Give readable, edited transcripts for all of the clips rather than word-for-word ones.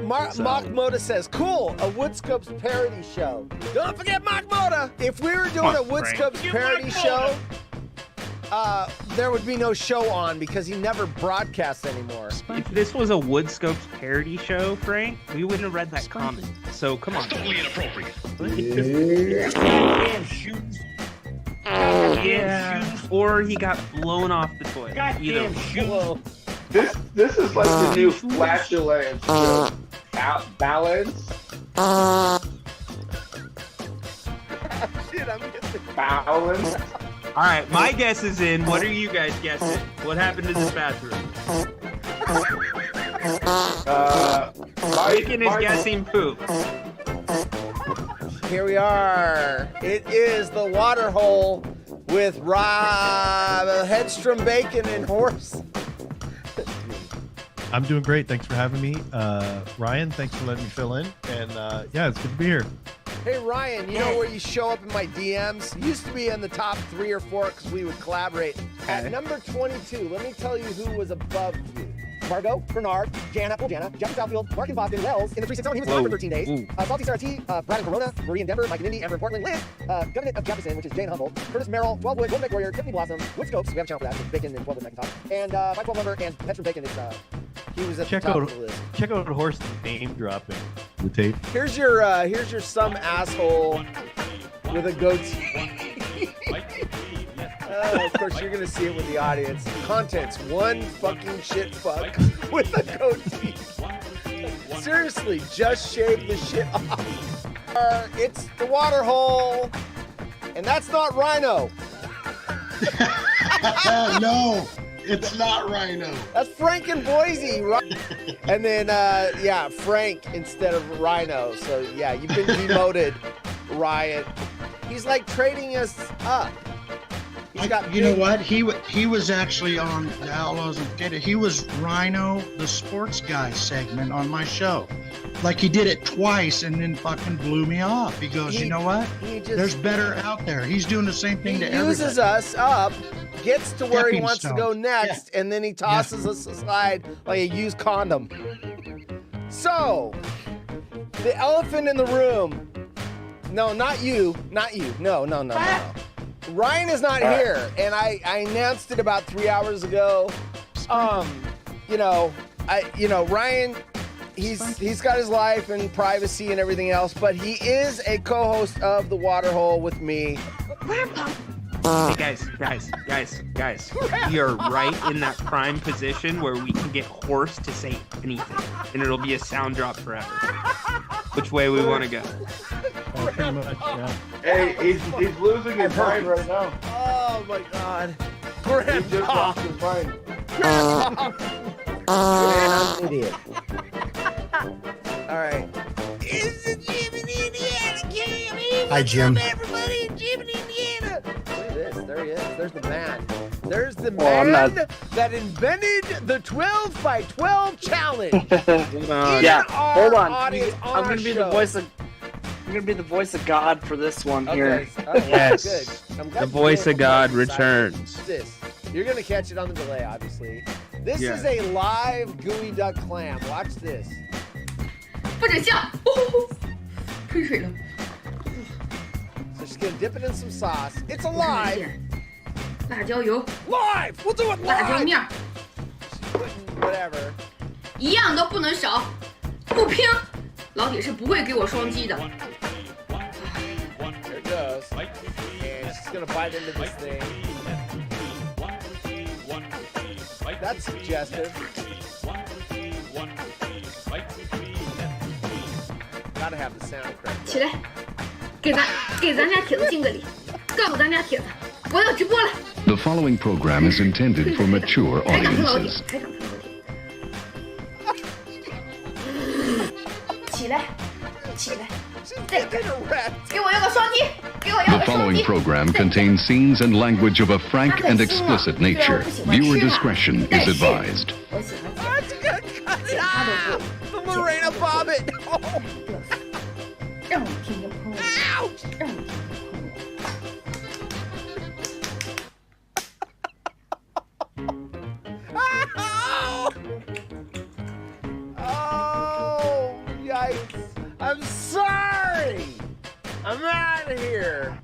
Mock Moda says, cool, a Woodscopes parody show. Don't forget Mock Moda. If we were doing a Woodscopes parody show, there would be no show on because he never broadcasts anymore. If this was a Woodscopes parody show, Frank, we wouldn't have read that comment. So come on. Totally inappropriate. Goddamn shoes. Goddamn shoes. Or he got blown off the toilet. Goddamn shoes. This is like the new flatulence show. Balance. Shit, I'm guessing. Balance. All right, my guess is in. What are you guys guessing? What happened to this bathroom? Bacon is guessing poop. Here we are. It is the water hole with Rob Headstrom Bacon and Horse. I'm doing great. Thanks for having me. Ryan, thanks for letting me fill in. And yeah, it's good to be here. Hey, Ryan, you know where you show up in my DMs? You used to be in the top 3 or 4 because we would collaborate. At number 22, let me tell you who was above you. Margot, Bernard, Jana, Jeff Southfield, Mark in Boston, Wells, in the 360 he was gone for 13 days. Salty Sarah T, Brad in Corona, Marie in Denver, Mike in Indy, Amber in Portland, Liz, Government of Jefferson, which is Jane Humboldt, Curtis Merrill, 12 Wood, Golden Lake Warrior, Tiffany Blossom, Woodscopes, we have a channel for that, it's Bacon and 12 Wood Macintosh, and 512 Lumber, and Petra Bacon is, he was at the top of the list. Check out Horse name dropping the tape. Here's your some asshole with a goatee. Of course, you're gonna see it with the audience. Contents: one fucking shit fuck with a goatee. Seriously, just shave the shit off. It's the water hole, and that's not Rhino. No, it's not Rhino. That's Frank and Boise, right? And then, yeah, Frank instead of Rhino. So, yeah, you've been demoted, Ryan. He's like trading us up. You know what? He was actually on the Outlaws of Potato. He was Rhino, the sports guy segment on my show. Like he did it twice and then fucking blew me off. He goes, you know what? There's better out there. He's doing the same thing to everybody. He uses us up, gets to where he wants to go next, and then he tosses us aside like a used condom. So, the elephant in the room. No, not you. Not you. No. Ryan is not here, and I announced it about 3 hours ago. Ryan, he's got his life and privacy and everything else, but he is a co-host of The Waterhole with me. Hey guys. We are right in that prime position where we can get Horse to say anything, and it'll be a sound drop forever. Which way we want to go? Pretty much, yeah. Hey, he's losing his mind right now. Oh my God. He just lost his mind. I'm an idiot. All right. It's the Jim in Indiana. Hi, Jim. Everybody in Jim in Indiana. Look at this. There he is. There's the man. There's the man that invented the 12 by 12 challenge. Hold on. I'm gonna be the voice of God for this one here. Okay, Yes. good. I'm glad The you voice did. of God returns. You're gonna catch it on the delay, obviously. This is a live gooey duck clam. Watch this. 不准笑，喷水了。 So she's gonna dip it in some sauce. It's alive. 辣椒油， Live. We'll do it 辣椒 live. 面， She's putting whatever. 一样都不能少，不拼，老铁是不会给我双击的。 There it goes. And she's gonna bite into this thing. That's suggestive. Gotta have the sound correct. 起来，给咱家铁子敬个礼，告诉咱家铁子，我要直播了。 The following program is intended for mature 还敢喷老铁 audiences.，还敢喷老铁。起来，再给我要个双击，给我要 The 个双 following 击。 program contains scenes and language of a frank and explicit nature. Viewer discretion is advised. 我喜欢 That's good. Cut it out. The Lorena Bobbitt. Oh. 让我听着喷我，让我听着喷我。Oh I'm sorry. I'm out of here.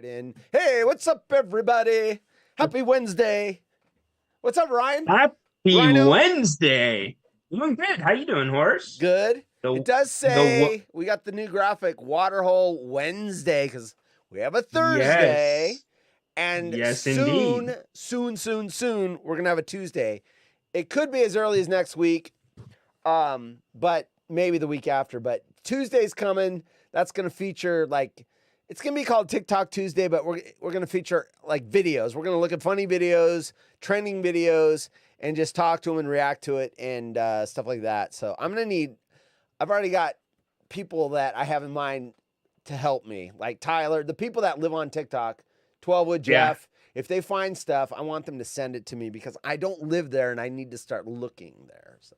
In. Hey, what's up, everybody? Happy Wednesday. What's up, Ryan? Happy Rhino? Wednesday. Doing good. How you doing, Horace? Good. The- It does say we got the new graphic, Waterhole Wednesday, because we have a Thursday. Yes. And Yes, soon, indeed. soon, we're going to have a Tuesday. It could be as early as next week, but maybe the week after. But Tuesday's coming. That's going to feature, like, it's going to be called TikTok Tuesday, but we're going to feature, like, videos. We're going to look at funny videos, trending videos, and just talk to them and react to it and stuff like that. So I'm going to need, I've already got people that I have in mind to help me, like Tyler, the people that live on TikTok, 12wood Jeff. If they find stuff, I want them to send it to me because I don't live there and I need to start looking there. So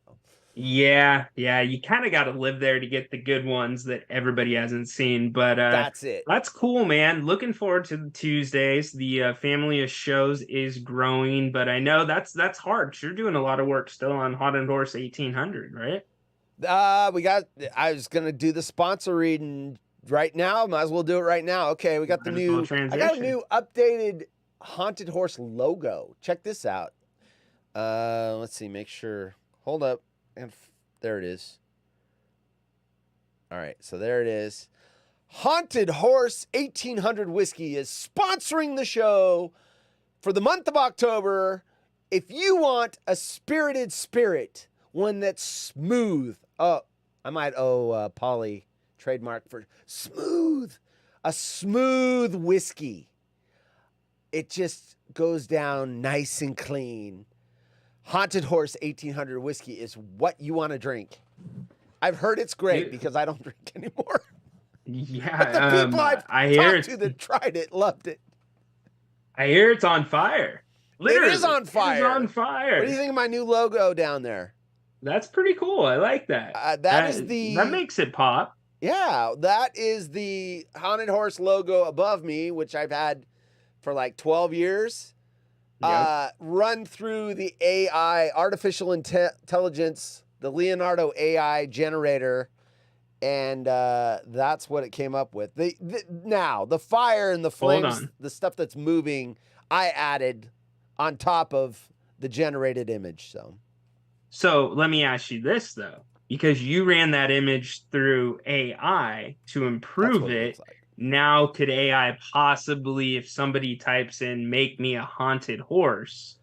Yeah, you kind of got to live there to get the good ones that everybody hasn't seen. But that's it. That's cool, man. Looking forward to the Tuesdays. The family of shows is growing, but I know that's hard. You're doing a lot of work still on Haunted Horse 1800, right? I was gonna do the sponsor reading right now. Might as well do it right now. Okay, we got the Might as well new. I got a transition. new updated Haunted Horse logo. Check this out. Let's see. Make sure. Hold up. And there it is. All right, so there it is. Haunted Horse 1800 Whiskey is sponsoring the show for the month of October. If you want a spirited spirit, one that's smooth. Oh, I might owe Polly trademark for smooth. A smooth whiskey. It just goes down nice and clean. Haunted Horse 1800 Whiskey is what you want to drink. I've heard it's great because I don't drink anymore. Yeah, But the people I hear talked to that tried it loved it. I hear it's on fire. Literally, It is on fire. It is on fire. What do you think of my new logo down there? That's pretty cool. I like that. That makes it pop. Yeah, that is the Haunted Horse logo above me, which I've had for like 12 years. Yep. Run through the AI, artificial intelligence, the Leonardo AI generator, and that's what it came up with. Now, the fire and the flames, the stuff that's moving, I added on top of the generated image. So let me ask you this, though, because you ran that image through AI to improve it. Now, could AI possibly, if somebody types in "make me a haunted horse"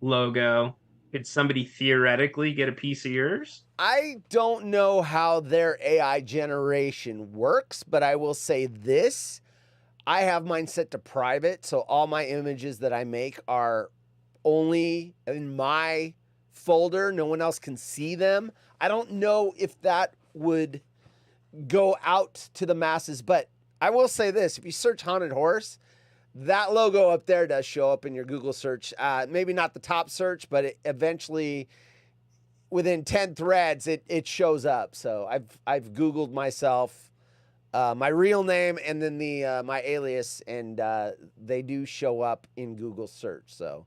logo, could somebody theoretically get a piece of yours? I don't know how their AI generation works, but I will say this. I have mine set to private, so all my images that I make are only in my folder. No one else can see them. I don't know if that would go out to the masses, but I will say this. If you search Haunted Horse, that logo up there does show up in your Google search. Maybe not the top search, but it eventually, within 10 threads, it shows up. So I've Googled myself, my real name, and then my alias, and they do show up in Google search. So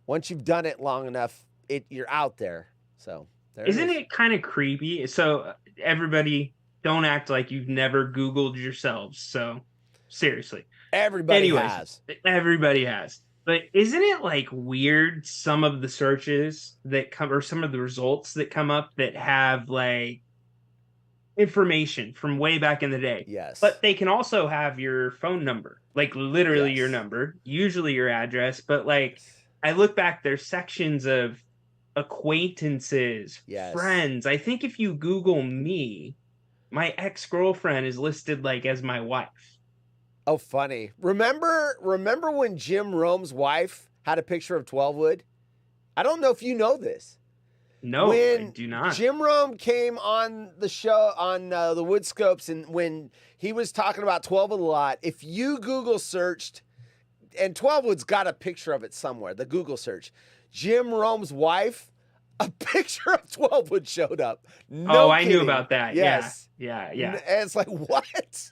once you've done it long enough, you're out there. So isn't it kind of creepy? So everybody, don't act like you've never Googled yourselves. So seriously, everybody has. But isn't it like weird some of the searches that come, or some of the results that come up that have like information from way back in the day? Yes. But they can also have your phone number, like literally your number, usually your address. But like, I look back, there's sections of acquaintances, friends. I think if you Google me, my ex-girlfriend is listed like as my wife. Oh, funny. Remember when Jim Rome's wife had a picture of 12wood? I don't know if you know this. No, I do not. Jim Rome came on the show on the Woodscopes, and when he was talking about 12 Wood a lot, if you Google searched, and 12 Wood's got a picture of it somewhere, the Google search, Jim Rome's wife, a picture of 12 Wood showed up. No I kidding. knew about that. Yes. Yeah. And it's like, what?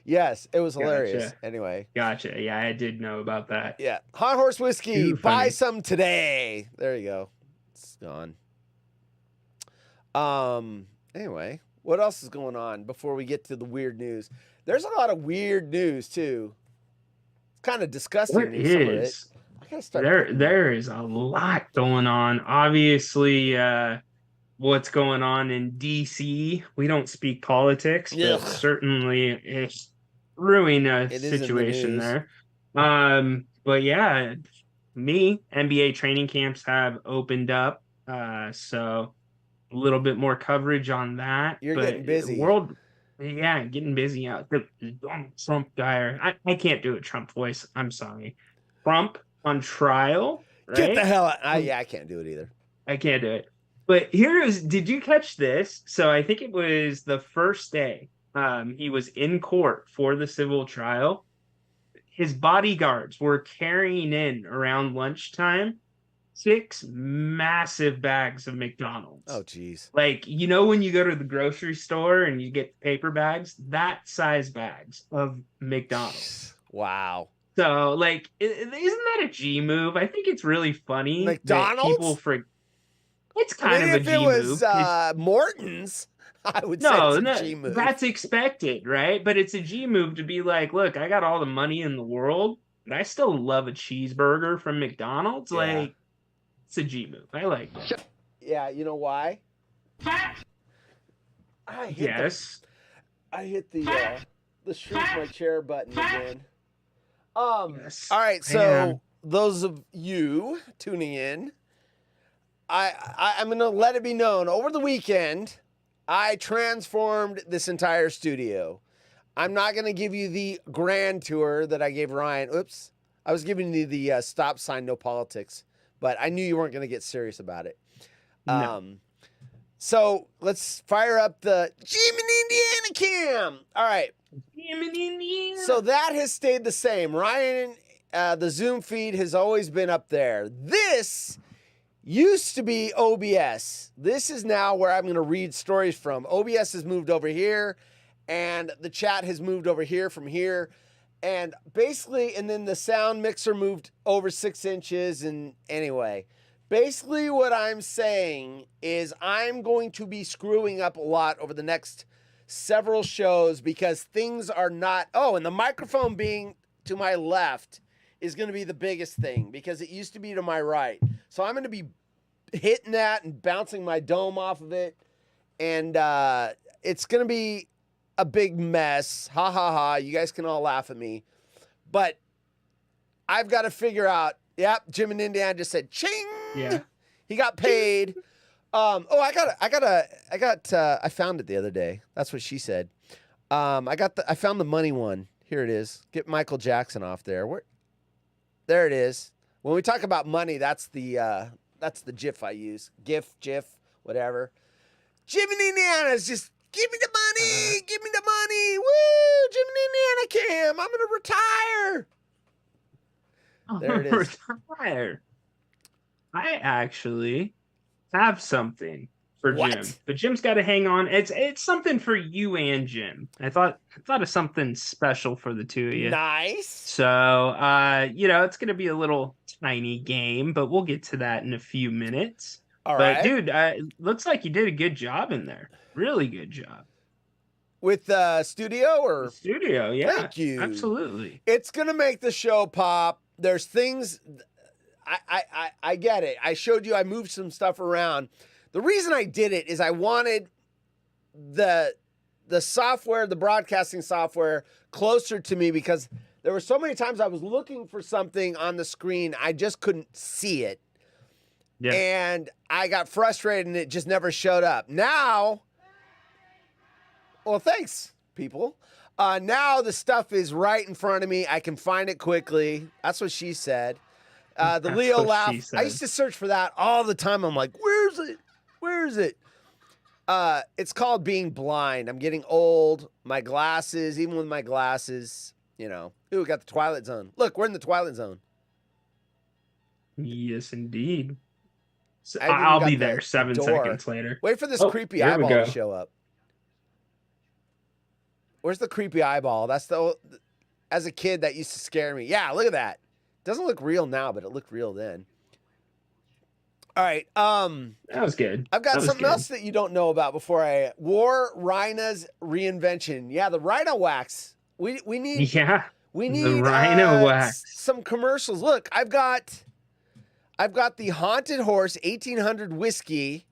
Yes, it was hilarious. Gotcha. Anyway. Gotcha. Yeah, I did know about that. Yeah. Hot Horse Whiskey. Too Buy funny. some today. There you go. It's gone. Anyway, what else is going on before we get to the weird news? There's a lot of weird news too. It's kind of disgusting. What to me, some of it. is? I gotta start. There is a lot going on. Obviously, what's going on in DC. We don't speak politics, but Ugh. certainly it's brewing a It is in the situation news. there. But yeah, NBA training camps have opened up. So a little bit more coverage on that. You're but getting busy. Getting busy out. The Donald Trump guy. I can't do a Trump voice. I'm sorry. Trump on trial. Right? Get the hell out. I can't do it either. I can't do it. But did you catch this? So I think it was the first day he was in court for the civil trial. His bodyguards were carrying in around lunchtime 6 massive bags of McDonald's. Oh, geez. Like, you know, when you go to the grocery store and you get paper bags, that size bags of McDonald's. Wow. So, like, isn't that a G move? I think it's really funny. that McDonald's? It's I kind mean, of a if G it was move. Morton's, I would say it's a G move. That's expected, right? But it's a G move to be like, look, I got all the money in the world, but I still love a cheeseburger from McDonald's. Yeah. Like, it's a G move. I like that. Yeah, you know why? I hit the shrink my chair button again. Yes. All right, so Man. those of you tuning in, I'm going to let it be known. Over the weekend, I transformed this entire studio. I'm not going to give you the grand tour that I gave Ryan. Oops. I was giving you the stop sign, no politics, but I knew you weren't going to get serious about it. No. So let's fire up the Jim in Indiana cam. All right. So that has stayed the same. Ryan, the Zoom feed has always been up there. This used to be OBS. This is now where I'm going to read stories from. OBS has moved over here, and the chat has moved over here from here. And basically, and then the sound mixer moved over 6 inches. And anyway, basically what I'm saying is I'm going to be screwing up a lot over the next several shows because things are not, and the microphone being to my left is going to be the biggest thing because it used to be to my right. So I'm going to be hitting that and bouncing my dome off of it. And it's going to be a big mess. Ha ha ha. You guys can all laugh at me. But I've got to figure out, Jim in Indiana just said, ching. Yeah. He got paid. I found it the other day. That's what she said. I found the money one. Here it is. Get Michael Jackson off there. There it is. When we talk about money, that's the GIF I use. GIF, whatever. Jim in Indiana is just, give me the money, give me the money. Woo, Jim in Indiana cam. I'm going to retire. There it is. Retire. I actually have something for What? Jim, but Jim's got to hang on. It's something for you and Jim. I thought of something special for the two of you. Nice. So, it's going to be a little tiny game, but we'll get to that in a few minutes. All But right. dude, looks like you did a good job in there. Really good job. With the studio or? The studio, yeah. Thank you. Absolutely. It's going to make the show pop. There's things, I get it. I showed you, I moved some stuff around. The reason I did it is I wanted the software, the broadcasting software closer to me because there were so many times I was looking for something on the screen. I just couldn't see it. Yeah. And I got frustrated and it just never showed up. Now, well, thanks, people. Now the stuff is right in front of me. I can find it quickly. That's what she said. The That's Leo what laugh. she I said. used to search for that all the time. I'm like, where's it? Where is it? It's called being blind. I'm getting old. My glasses, even with my glasses, Ooh, we got the Twilight Zone. Look, we're in the Twilight Zone. Yes, indeed. So I even I'll got be the there 7 door. seconds later. Wait for this Oh, creepy there we eyeball go. to show up. Where's the creepy eyeball? As a kid, that used to scare me. Yeah, look at that. Doesn't look real now, but it looked real then. All right. That was good. I've got That was something good. else that you don't know about before I War Rhina's reinvention. Yeah, the Rhino wax. We need Yeah. we the need Rhino wax. some commercials. Look, I've got the Haunted Horse 1800 whiskey,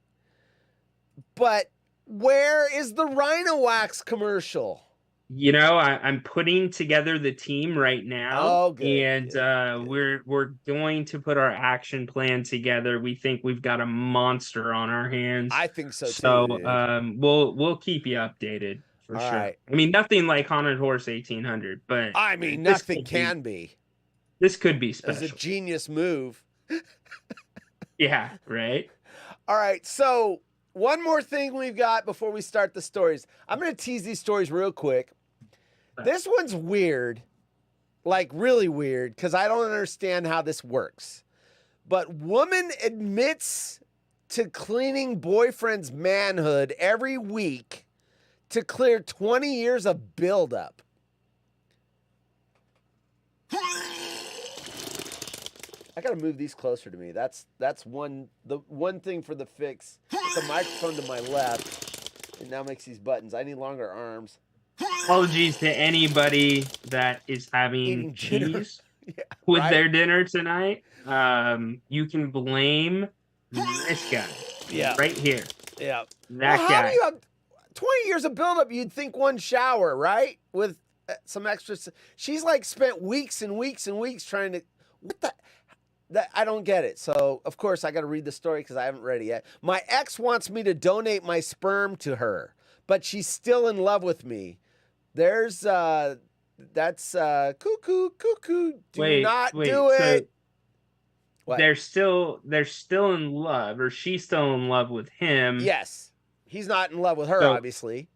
but where is the Rhino wax commercial? I'm putting together the team right now, Oh, good, and good. we're going to put our action plan together. We think we've got a monster on our hands. I think so too. So Dude. We'll keep you updated for All sure. right. I mean, nothing like Haunted Horse 1800, but I mean, this nothing could can be. This could be It's special. a genius move. Yeah, right. All right, so one more thing we've got before we start the stories. I'm going to tease these stories real quick. This one's weird, like really weird, because I don't understand how this works. But woman admits to cleaning boyfriend's manhood every week to clear 20 years of buildup. I gotta move these closer to me. That's the one thing for the fix. Put the microphone to my left. It now makes these buttons. I need longer arms. Apologies to anybody that is having Eating dinner. cheese Yeah, with right? their dinner tonight. You can blame this guy. Yeah. Right here. Yeah. That How guy. do you have 20 years of buildup? You'd think one shower, right? With some extra. She's like spent weeks and weeks and weeks trying to. What the? That I don't get it. So of course I got to read the story because I haven't read it yet. My ex wants me to donate my sperm to her, but she's still in love with me. There's that's cuckoo. Do not do so it. What? they're still in love, or she's still in love with him. Yes, he's not in love with her, So- obviously.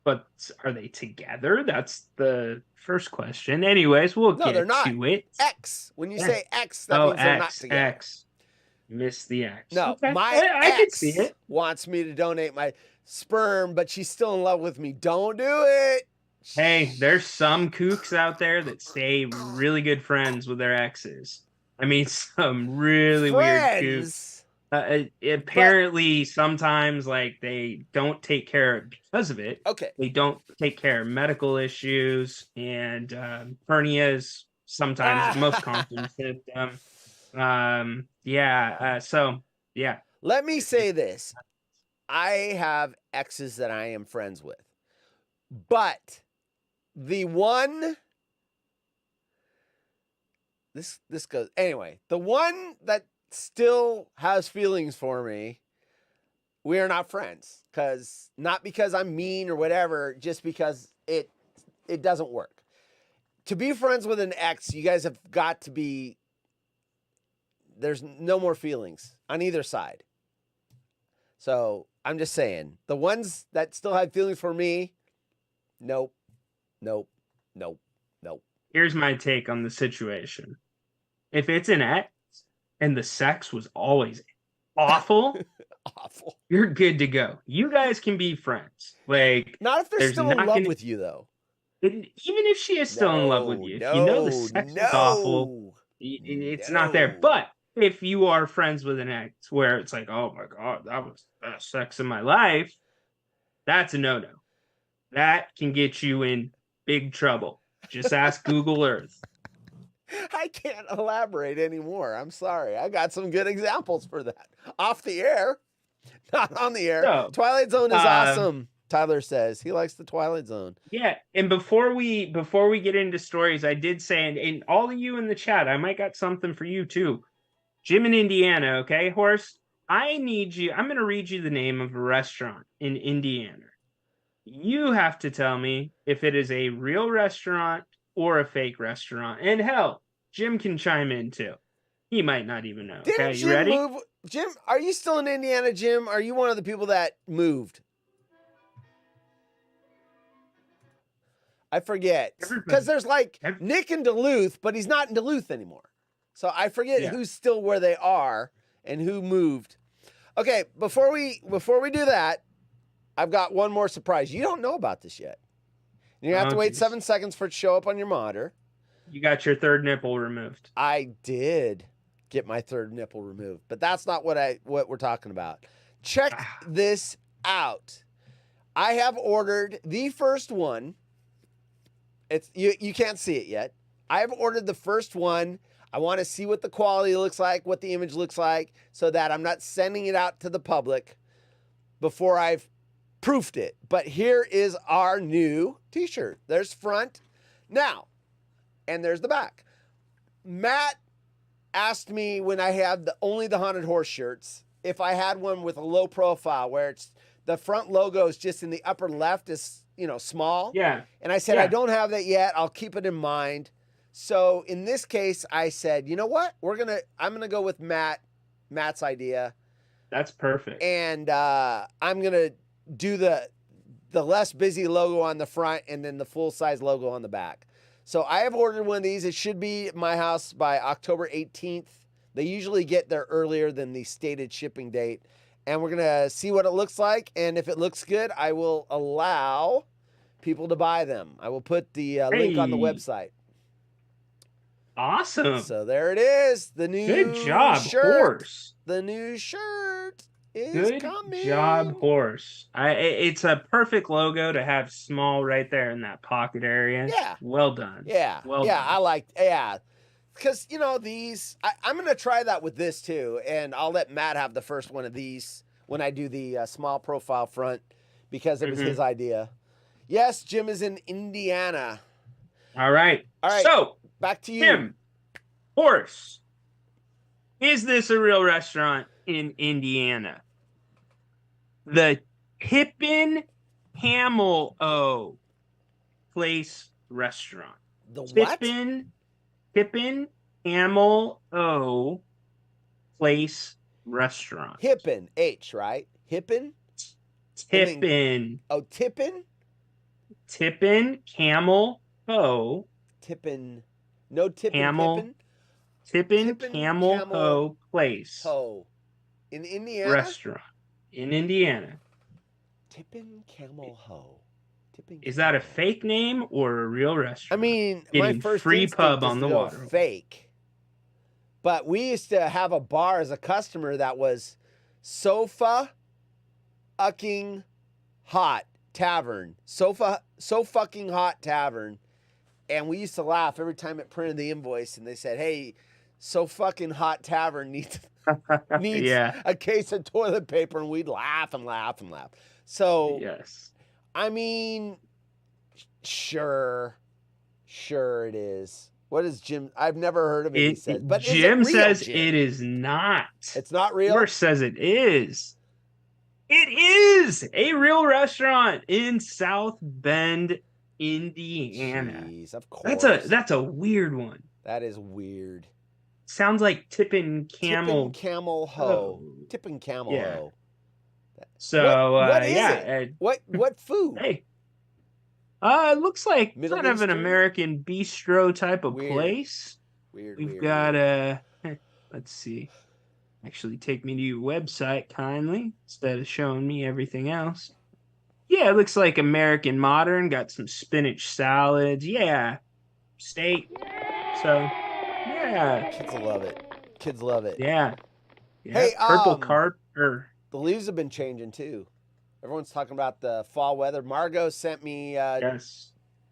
But are they together? That's the first question. Anyways, we'll No, get they're not. to it. X. When you Yeah. say X, that means they're not X, together. X. Miss the X. No, Okay. my I can ex see it. wants me to donate my sperm, but she's still in love with me. Don't do it. Hey, there's some kooks out there that stay really good friends with their exes. I mean, some really weird kooks. Friends. Apparently, sometimes like they don't take care of because of it. Okay. They don't take care of medical issues and hernias. Sometimes the most common symptom. So yeah. Let me say this. I have exes that I am friends with. But the one this goes anyway, the one that still has feelings for me, we are not friends. Not because I'm mean or whatever, just because it doesn't work. To be friends with an ex, you guys have got to be there's no more feelings on either side. So I'm just saying, the ones that still have feelings for me, nope. Here's my take on the situation. If it's an ex and the sex was always awful, Awful. you're good to go. You guys can be friends. Like, Not if they're There's still in not love gonna- with you, though. even if she is still in love with you, if you know the sex is awful, it's not there. No. But if you are friends with an ex where it's like, oh my God, that was the best sex in my life, that's a no-no. That can get you in big trouble. Just ask Google Earth. I can't elaborate anymore. I'm sorry. I got some good examples for that. Off the air, not on the air. So, Twilight Zone is awesome, Tyler says. He likes the Twilight Zone. Yeah, and before we get into stories, I did say, and all of you in the chat, I might got something for you too. Jim in Indiana, okay, Horse? I'm going to read you the name of a restaurant in Indiana. You have to tell me if it is a real restaurant or a fake restaurant. And hell, Jim can chime in too. He might not even know. Didn't Okay, Jim you ready? move? Jim, are you still in Indiana, Jim? Are you one of the people that moved? I forget. Because there's like Nick in Duluth, but he's not in Duluth anymore. So I forget who's still where they are and who moved. Okay, before we do that, I've got one more surprise. You don't know about this yet. You're going to have to wait 7 seconds for it to show up on your monitor. You got your third nipple removed. I did get my third nipple removed, but that's not what we're talking about. Check this out. I have ordered the first one. It's you can't see it yet. I have ordered the first one. I want to see what the quality looks like, what the image looks like, so that I'm not sending it out to the public before I've proofed it. But here is our new t-shirt. There's front now, and there's the back. Matt asked me when I had only the Haunted Horse shirts if I had one with a low profile where it's the front logo is just in the upper left is small. Yeah. And I said I don't have that yet. I'll keep it in mind. So in this case, I said, you know what? I'm gonna go with Matt's idea. That's perfect. And I'm gonna do the less busy logo on the front and then the full size logo on the back. So I have ordered one of these. It should be at my house by October 18th. They usually get there earlier than the stated shipping date. And we're gonna see what it looks like. And if it looks good, I will allow people to buy them. I will put the link on the website. Awesome. So there it is. The new Good job, shirt. Horse. The new shirt is Good coming. job, Horse. It's a perfect logo to have small right there in that pocket area. Yeah. Well done. Yeah. Well yeah, done. I like because these I'm gonna try that with this too, and I'll let Matt have the first one of these when I do the small profile front because it was his idea. Yes, Jim is in Indiana. All right. So back to you. Jim, Horse, is this a real restaurant in Indiana? The Tippin Hamel-O Place Restaurant. The what? Tippin Hamel-O Place Restaurant. Hippin, H, right? Hippin? Tippin. Oh, Tippin? Tippin Camel-O. Tippin. No Tippin. Tippin Camel-O Place. Ho. In Indiana? Restaurant. In Indiana. Tippin Camel-Ho. Is that a fake name or a real restaurant? I mean, Getting my first free instinct pub is on the to go water. fake. But we used to have a bar as a customer that was Sofa Ucking Hot Tavern. So fucking hot tavern. And we used to laugh every time it printed the invoice and they said, hey, So Fucking Hot Tavern needs a case of toilet paper, and we'd laugh and laugh and laugh. So yes. I mean, sure it is. What is Jim? I've never heard of it. He says, but Jim is it real, says Jim? it is not. It's not real. Horse says it is. It is a real restaurant in South Bend, Indiana. Jeez, of course. That's a weird one. That is weird. Sounds like Tippin Camel. Tippin Camel-Ho. Tippin Camel-Ho. Yeah. So what is yeah. it? What food? Hey. It looks like Middle kind of an Eastern? American bistro type of Weird. place. We've got let's see. Actually, take me to your website kindly instead of showing me everything else. Yeah, it looks like American modern. Got some spinach salads. Yeah, steak. So, yeah. Kids love it. Yeah. Hey, purple carp. The leaves have been changing too. Everyone's talking about the fall weather. Margot sent me a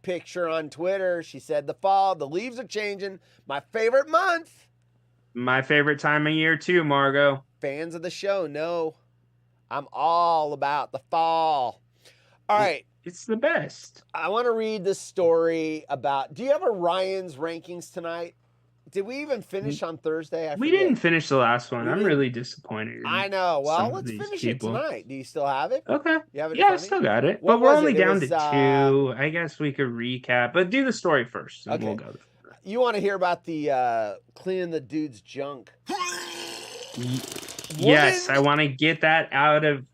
picture on Twitter. She said the leaves are changing. My favorite month. My favorite time of year too, Margot. Fans of the show know I'm all about the fall. All right. It's the best. I want to read this story about, do you have a Ryan's rankings tonight? Did we even finish on Thursday? We didn't finish the last one. I'm really disappointed. I know. Well, let's finish it tonight. Do you still have it? Okay. You have it? Yeah, I still got it. What But we're was only it? down to 2. I guess we could recap. But do the story first, and Okay. we'll go. you want to hear about the cleaning the dude's junk? Yes, I want to get that out of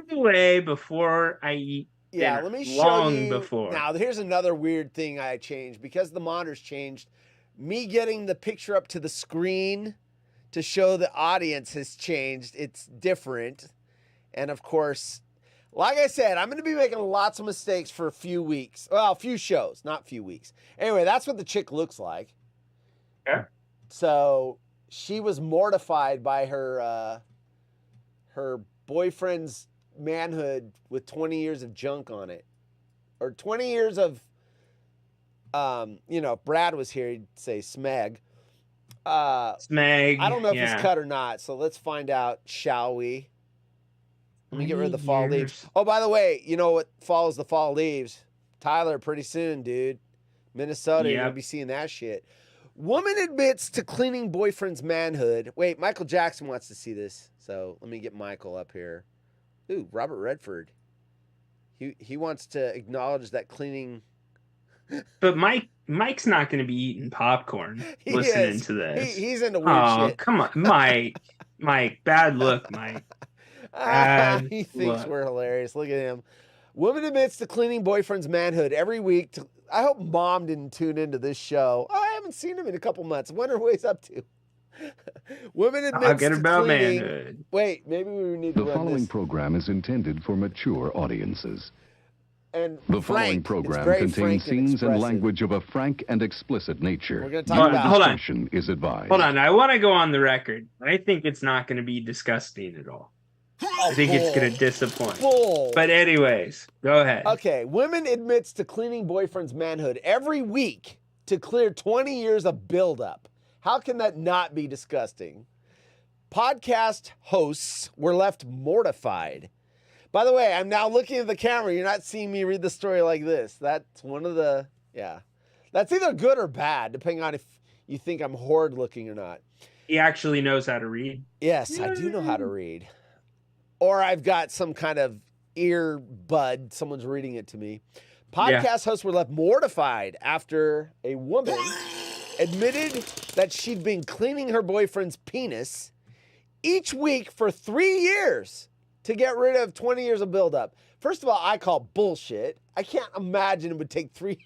the way before I eat. Yeah, dinner. let me show you. Before. Now, here's another weird thing I changed because the monitor's changed. Me getting the picture up to the screen to show the audience has changed. It's different. And of course, like I said, I'm going to be making lots of mistakes for a few weeks. Well, a few shows, not few weeks. Anyway, that's what the chick looks like. Okay. So she was mortified by her boyfriend's manhood with 20 years of junk on it, or 20 years of if Brad was here, he'd say smeg. Smeg. I don't know if it's cut or not, so let's find out, shall we? Let me get rid of the fall leaves. Oh, by the way, you know what follows the fall leaves? Tyler, pretty soon, dude. Minnesota, you're gonna be seeing that shit. Woman admits to cleaning boyfriend's manhood. Wait, Michael Jackson wants to see this, so let me get Michael up here. Ooh, Robert Redford. He wants to acknowledge that cleaning. But Mike's not going to be eating popcorn listening to this. He's into weird shit. Oh, come on, Mike. Mike, bad look, Mike. He thinks we're hilarious. Look at him. Woman admits to cleaning boyfriend's manhood every week. I hope Mom didn't tune into this show. Oh, I haven't seen him in a couple months. I wonder what he's up to. Women admits Talking about cleaning. manhood. Wait, maybe we need to The run following this. program is intended for mature audiences. And The following frank. program It's very contains frank and scenes and expressive. language of a frank and explicit nature. We're gonna talk Viewer about- Hold on. discretion is advised. Hold on, I want to go on the record. I think it's not going to be disgusting at all. I think it's going to disappoint. Bull. But anyways, go ahead. Okay, women admits to cleaning boyfriend's manhood every week to clear 20 years of buildup. How can that not be disgusting? Podcast hosts were left mortified. By the way, I'm now looking at the camera. You're not seeing me read the story like this. That's one of the, That's either good or bad, depending on if you think I'm horrid looking or not. He actually knows how to read. Yes, I do know how to read. Or I've got some kind of ear bud. Someone's reading it to me. Podcast hosts were left mortified after a woman admitted that she'd been cleaning her boyfriend's penis each week for 3 years to get rid of 20 years of buildup. First of all, I call bullshit. I can't imagine it would take 3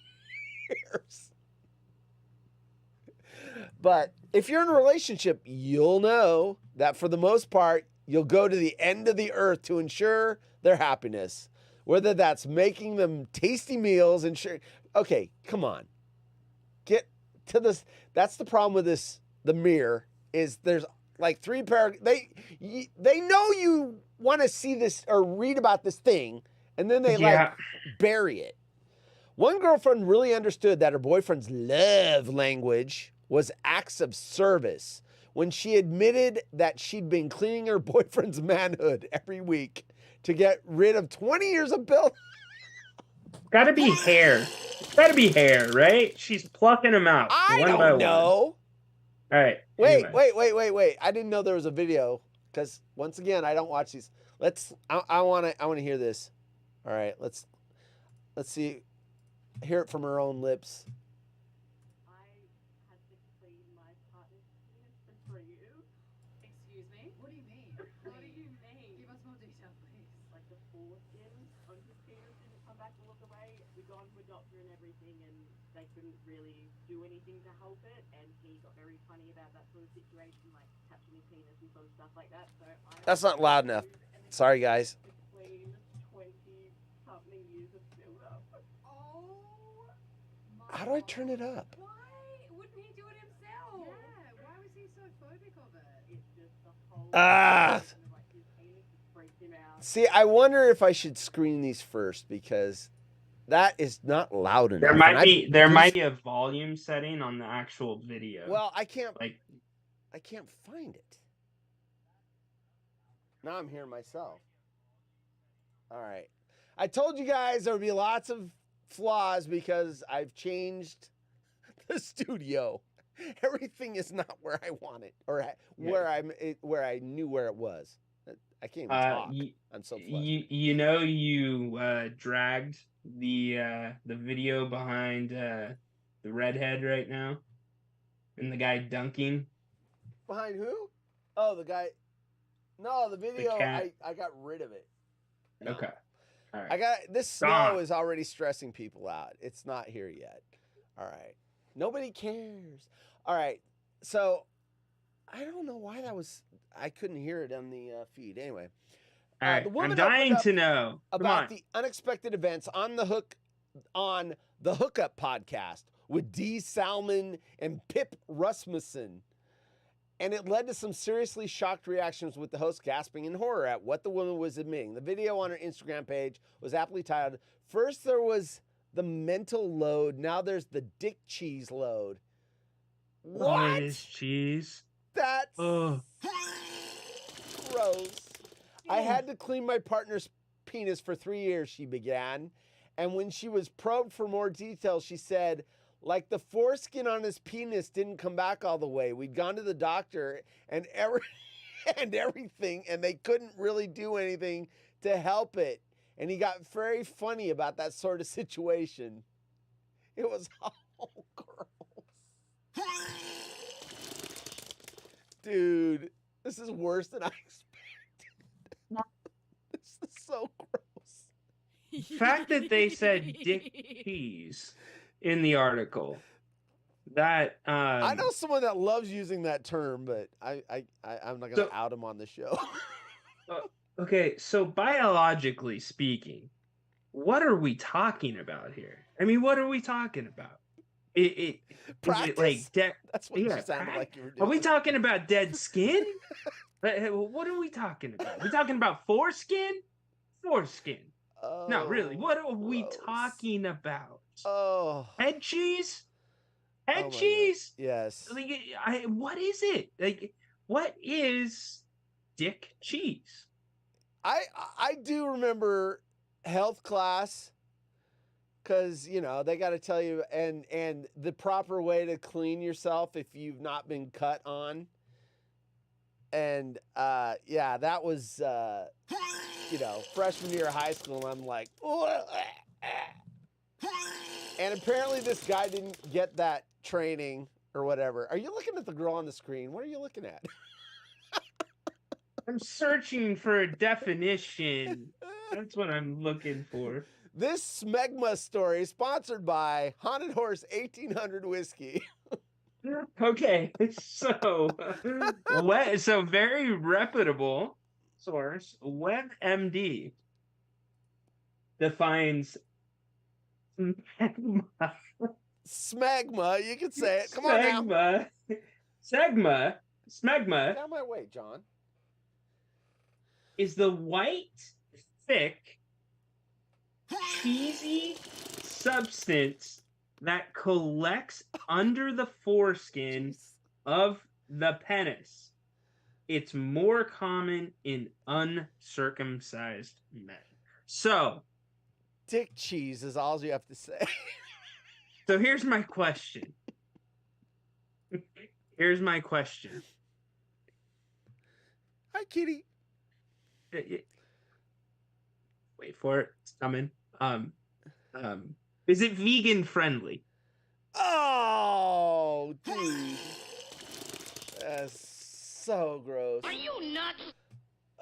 years. But if you're in a relationship, you'll know that for the most part, you'll go to the end of the earth to ensure their happiness. Whether that's making them tasty meals and okay, come on. Get to this. That's the problem with this. The mirror is there's like 3 they know you want to see this or read about this thing, and then they like bury it. One girlfriend really understood that her boyfriend's love language was acts of service when she admitted that she'd been cleaning her boyfriend's manhood every week to get rid of 20 years of build. Gotta be hair. Gotta be hair, right? She's plucking them out. I one don't by know. One. All right. Wait, anyway. wait. I didn't know there was a video because once again, I don't watch these. I want to hear this. All right, let's see. Hear it from her own lips. I had to clean my partner's penis for you. Excuse me? What do you mean? What do you mean? Give us more detail, please. Like the foreskin on his penis didn't come back all of the way. We'd gone to a doctor and everything, and they couldn't really do anything to help it. And he got very funny about that sort of situation, like touching his penis and sort of stuff like that. So That's not loud enough. Sorry, guys. Clean 20-something years of build-up. Oh my How do I turn it up? Why wouldn't he do it himself? Yeah, why was he so phobic of it? It's just the whole like his penis just freaked him out. See, I wonder if I should screen these first because that is not loud enough. There might be a volume setting on the actual video. Well, I can't find it. Now I'm hearing myself. All right. I told you guys there would be lots of flaws because I've changed the studio. Everything is not where I want it or where I knew where it was. I can't even talk. I'm so flushed. You dragged the video behind the redhead right now. And the guy dunking. Behind who? Oh, the guy. No, the video. cat. I got rid of it. No. Okay. All right. I got this snow Gone. is already stressing people out. It's not here yet. All right. Nobody cares. All right. So I don't know why that was. I couldn't hear it on the feed. Anyway. All right. The woman I'm dying opened up to know. Come about on. the unexpected events on the Hookup podcast with D. Salmon and Pip Rasmussen. And it led to some seriously shocked reactions with the host gasping in horror at what the woman was admitting. The video on her Instagram page was aptly titled, "First there was the mental load, now there's the dick cheese load." What? Is cheese? That's Oh. gross. I had to clean my partner's penis for 3 years, she began. And when she was probed for more details, she said, like the foreskin on his penis didn't come back all the way. We'd gone to the doctor and everything, and they couldn't really do anything to help it. And he got very funny about that sort of situation. It was all gross. Dude, this is worse than I expected. This is so gross. The fact that they said dick cheese in the article, that I know someone that loves using that term, but I'm not going to out him on the show. Okay, so biologically speaking, what are we talking about here? I mean, what are we talking about? Is it like dead? That's what you sounded like you were doing. Are we talking about dead skin? What are we talking about? Are we talking about foreskin? Foreskin. Oh, No, really. What are we talking about? Oh, Head cheese? Oh Head my cheese? God. Yes. Like, what is it? Like, what is dick cheese? I do remember health class, because they got to tell you and the proper way to clean yourself if you've not been cut on. And yeah, that was freshman year of high school, and I'm like, and apparently this guy didn't get that training or whatever. Are you looking at the girl on the screen? What are you looking at? I'm searching for a definition. That's what I'm looking for. This smegma story is sponsored by Haunted Horse 1800 Whiskey. Okay, so so very reputable source, WebMD defines Smegma, you can say it. Come on now. Smegma Get out of my way, John. is the white, thick, cheesy substance that collects under the foreskin of the penis. It's more common in uncircumcised men. So, Dick cheese is all you have to say. so here's my question. Here's my question. Hi, kitty. Wait for it. It's coming. Is it vegan friendly? Oh, dude. That's so gross. Are you nuts?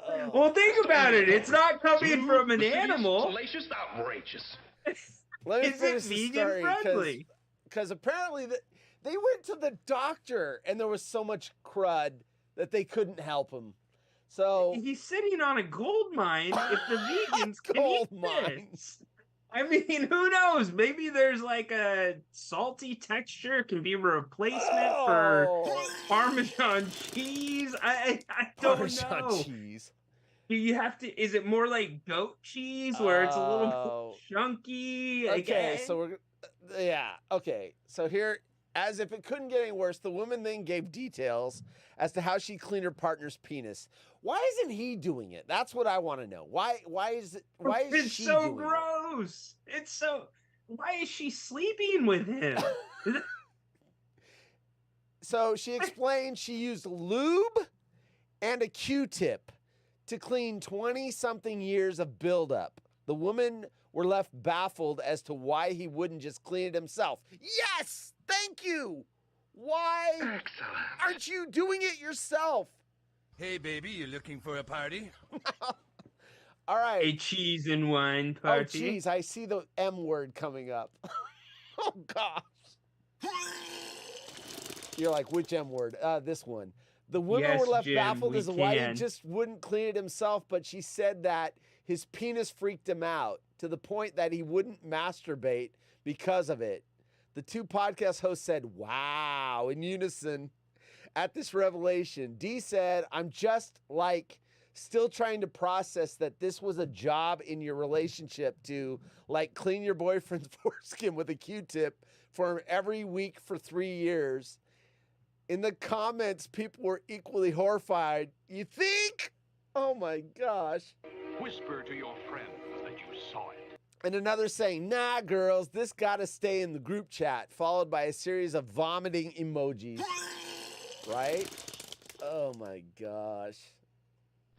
Oh. Well, think about it. It's not coming from an animal. Salacious, outrageous. Let me Is it finish the vegan story, friendly? because apparently they went to the doctor and there was so much crud that they couldn't help him. So He's sitting on a gold mine if the vegans can Gold eat mine. this. I mean, who knows? Maybe there's like a salty texture can be a replacement for Oh. Parmesan cheese. I don't Parmesan know. cheese. Do you have to? Is it more like goat cheese where it's a little Oh. chunky? Okay, so we're yeah. Okay, so here, as if it couldn't get any worse, the woman then gave details as to how she cleaned her partner's penis. Why isn't he doing it? That's what I want to know. Why is it? Why is it's she so doing gross. It's so. Why is she sleeping with him? it? So she explained she used lube and a Q-tip to clean 20-something years of buildup. The women were left baffled as to why he wouldn't just clean it himself. Yes! Thank you! Why Excellent. aren't you doing it yourself? Hey, baby, you looking for a party? All right. A cheese and wine Oh, party. geez, I see the M word coming up. Oh, gosh. You're like, which M word? This one. The women Yes, were left Jim, baffled we as to why he can. just wouldn't clean it himself, but she said that his penis freaked him out to the point that he wouldn't masturbate because of it. The two podcast hosts said, wow, in unison at this revelation. D said, I'm just like still trying to process that this was a job in your relationship to like clean your boyfriend's foreskin with a Q-tip for him every week for 3 years. In the comments, people were equally horrified. You think? Oh my gosh. Whisper to your friends that you saw it. And another saying, nah, girls, this gotta stay in the group chat, followed by a series of vomiting emojis. Right? Oh my gosh.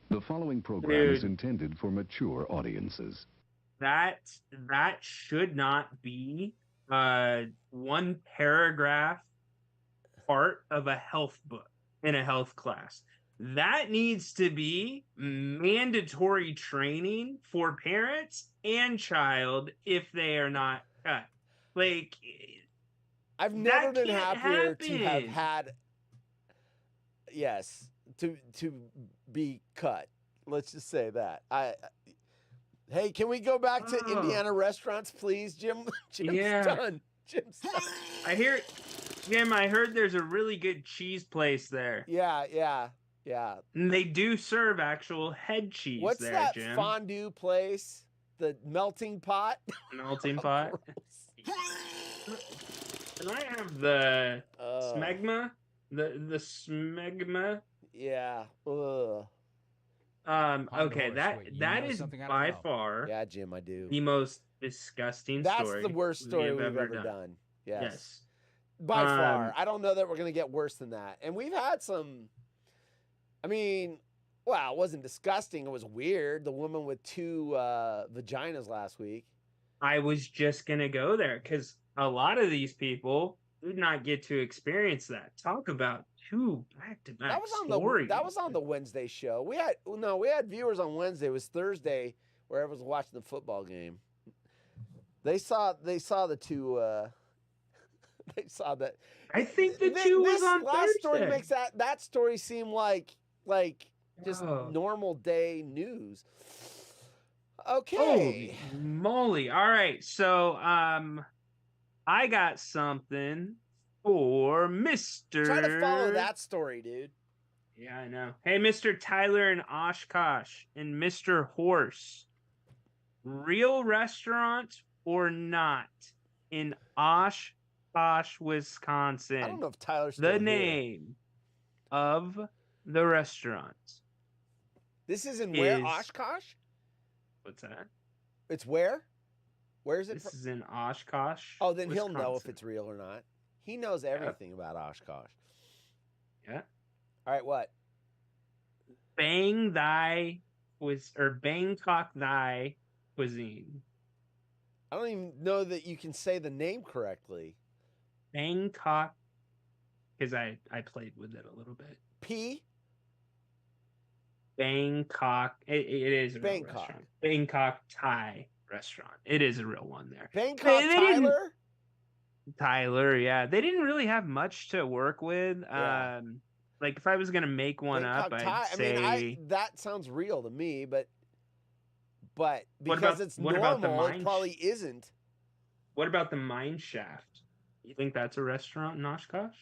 The following program is Dude. intended for mature audiences. That should not be one paragraph part of a health book in a health class. That needs to be mandatory training for parents and child if they are not cut. Like, I've never that been can't happier to have happen. had, yes, to be cut. Let's just say that. Hey, can we go back to Oh. Indiana restaurants, please, Jim? Jim's Yeah. done. Jim's done. I hear, Jim, I heard there's a really good cheese place there. Yeah. And they do serve actual head cheese What's there, that Jim. fondue place? The melting pot? Melting pot. Gross. Can I have the Oh. smegma? The smegma? Yeah. Ugh. Okay, that is by far Yeah, Jim, I do. the most disgusting That's story the worst story have we've ever done. Yes. Yes. By far. I don't know that we're going to get worse than that. And we've had some, I mean, well, it wasn't disgusting. It was weird. The woman with 2 vaginas last week. I was just gonna go there because a lot of these people did not get to experience that. Talk about 2 back-to-back That was on stories. that was on the Wednesday show. We had viewers on Wednesday. It was Thursday where everyone was watching the football game. They saw the 2 they saw that. I think the 2 was on last Thursday. story makes that story seem like just Oh. normal day news. Holy Okay. moly. All right. So I got something for Mr. Try to follow that story, dude. Yeah, I know. Hey, Mr. Tyler and Oshkosh and Mr. Horse. Real restaurant or not in Oshkosh, Wisconsin? I don't know if Tyler's The still here. name of the restaurant. This is in where? is- Oshkosh? What's that? It's where? Where is it This from? is in Oshkosh. Oh, then he'll know if Wisconsin. it's real or not. He knows everything about Oshkosh. Yeah. All right, what? Bangkok Thai cuisine. I don't even know that you can say the name correctly. Bangkok, because I played with it a little bit. P? Bangkok. It is a real Bangkok. restaurant. Bangkok Thai restaurant. It is a real one there. Bangkok They didn't- Tyler? Tyler, yeah. They didn't really have much to work with. Yeah. Like if I was gonna make one Bangkok up, Thai? I'd I say mean, that sounds real to me, but What because about- it's what about the normal, it mine probably isn't. what about the Mine Shaft? You think that's a restaurant in Oshkosh?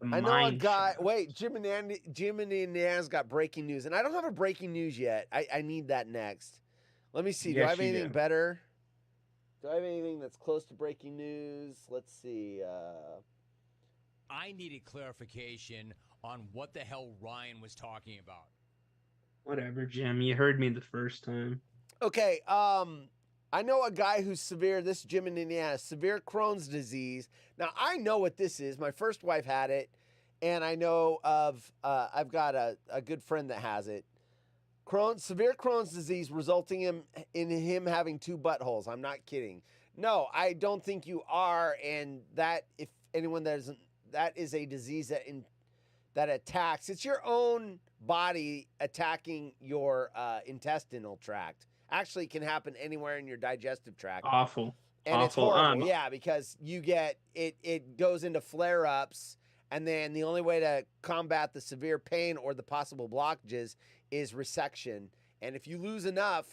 The I know a Mine guy. Shaft. Wait, Jim and Indiana's got breaking news, and I don't have a breaking news yet. I need that next. Let me see. Do I Yes, have you anything do. better? Do I have anything that's close to breaking news? Let's see. I needed clarification on what the hell Ryan was talking about. Whatever, Jim. You heard me the first time. Okay. I know a guy who's severe. This is Jim in Indiana. Severe Crohn's disease. Now I know what this is. My first wife had it, and I know of. I've got a good friend that has it. Severe Crohn's disease resulting in him having 2 buttholes. I'm not kidding. No, I don't think you are. And that if anyone that that is a disease that attacks. It's your own body attacking your intestinal tract. Actually, it can happen anywhere in your digestive tract. Awful. And it's Awful. horrible, yeah, because you get it goes into flare-ups, and then the only way to combat the severe pain or the possible blockages is resection. And if you lose enough,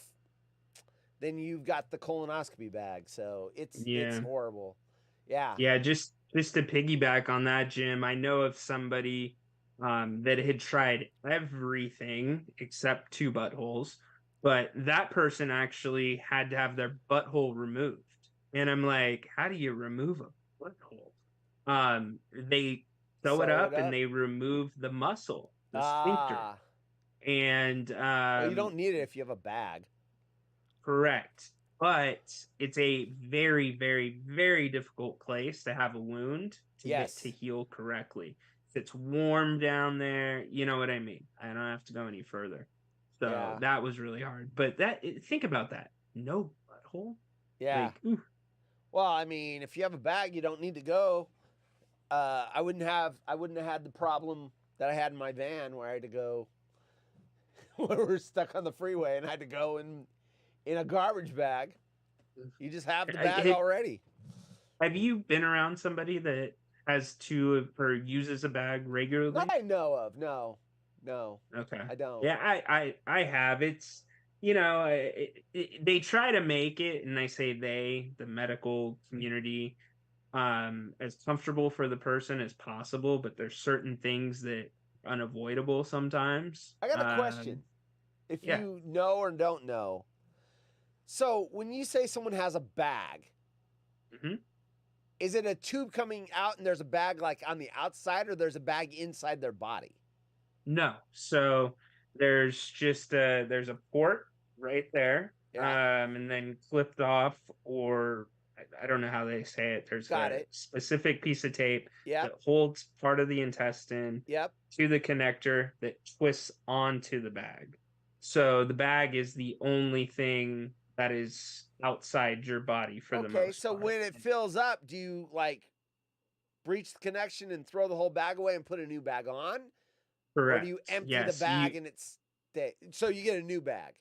then you've got the colonoscopy bag. So it's horrible. Yeah. Yeah, just to piggyback on that, Jim, I know of somebody that had tried everything except 2 buttholes, but that person actually had to have their butthole removed. And I'm like, how do you remove a butthole? They sew it up and they remove the muscle, the sphincter. And well, you don't need it if you have a bag. Correct. But it's a very, very, very difficult place to have a wound to get to heal correctly. If it's warm down there, you know what I mean? I don't have to go any further. So that was really hard. But think about that. No butthole. Yeah. Like, well, I mean, if you have a bag, you don't need to go. I wouldn't have had the problem that I had in my van where I had to go when we were stuck on the freeway and I had to go in a garbage bag. You just have the bag already. Have you been around somebody that has to or uses a bag regularly? That I know of. No. Okay. I don't. Yeah, I have. It's, you know, they try to make it, and I say the medical community, as comfortable for the person as possible, but there's certain things that are unavoidable sometimes. I got a question. If you know or don't know. So when you say someone has a bag, is it a tube coming out and there's a bag like on the outside, or there's a bag inside their body? No. So there's just there's a port right there, and then clipped off, or I don't know how they say it. There's a specific piece of tape that holds part of the intestine to the connector that twists onto the bag. So the bag is the only thing that is outside your body for the most part. Okay, so when it fills up, do you like breach the connection and throw the whole bag away and put a new bag on? Correct. Or do you empty the bag and it's so you get a new bag?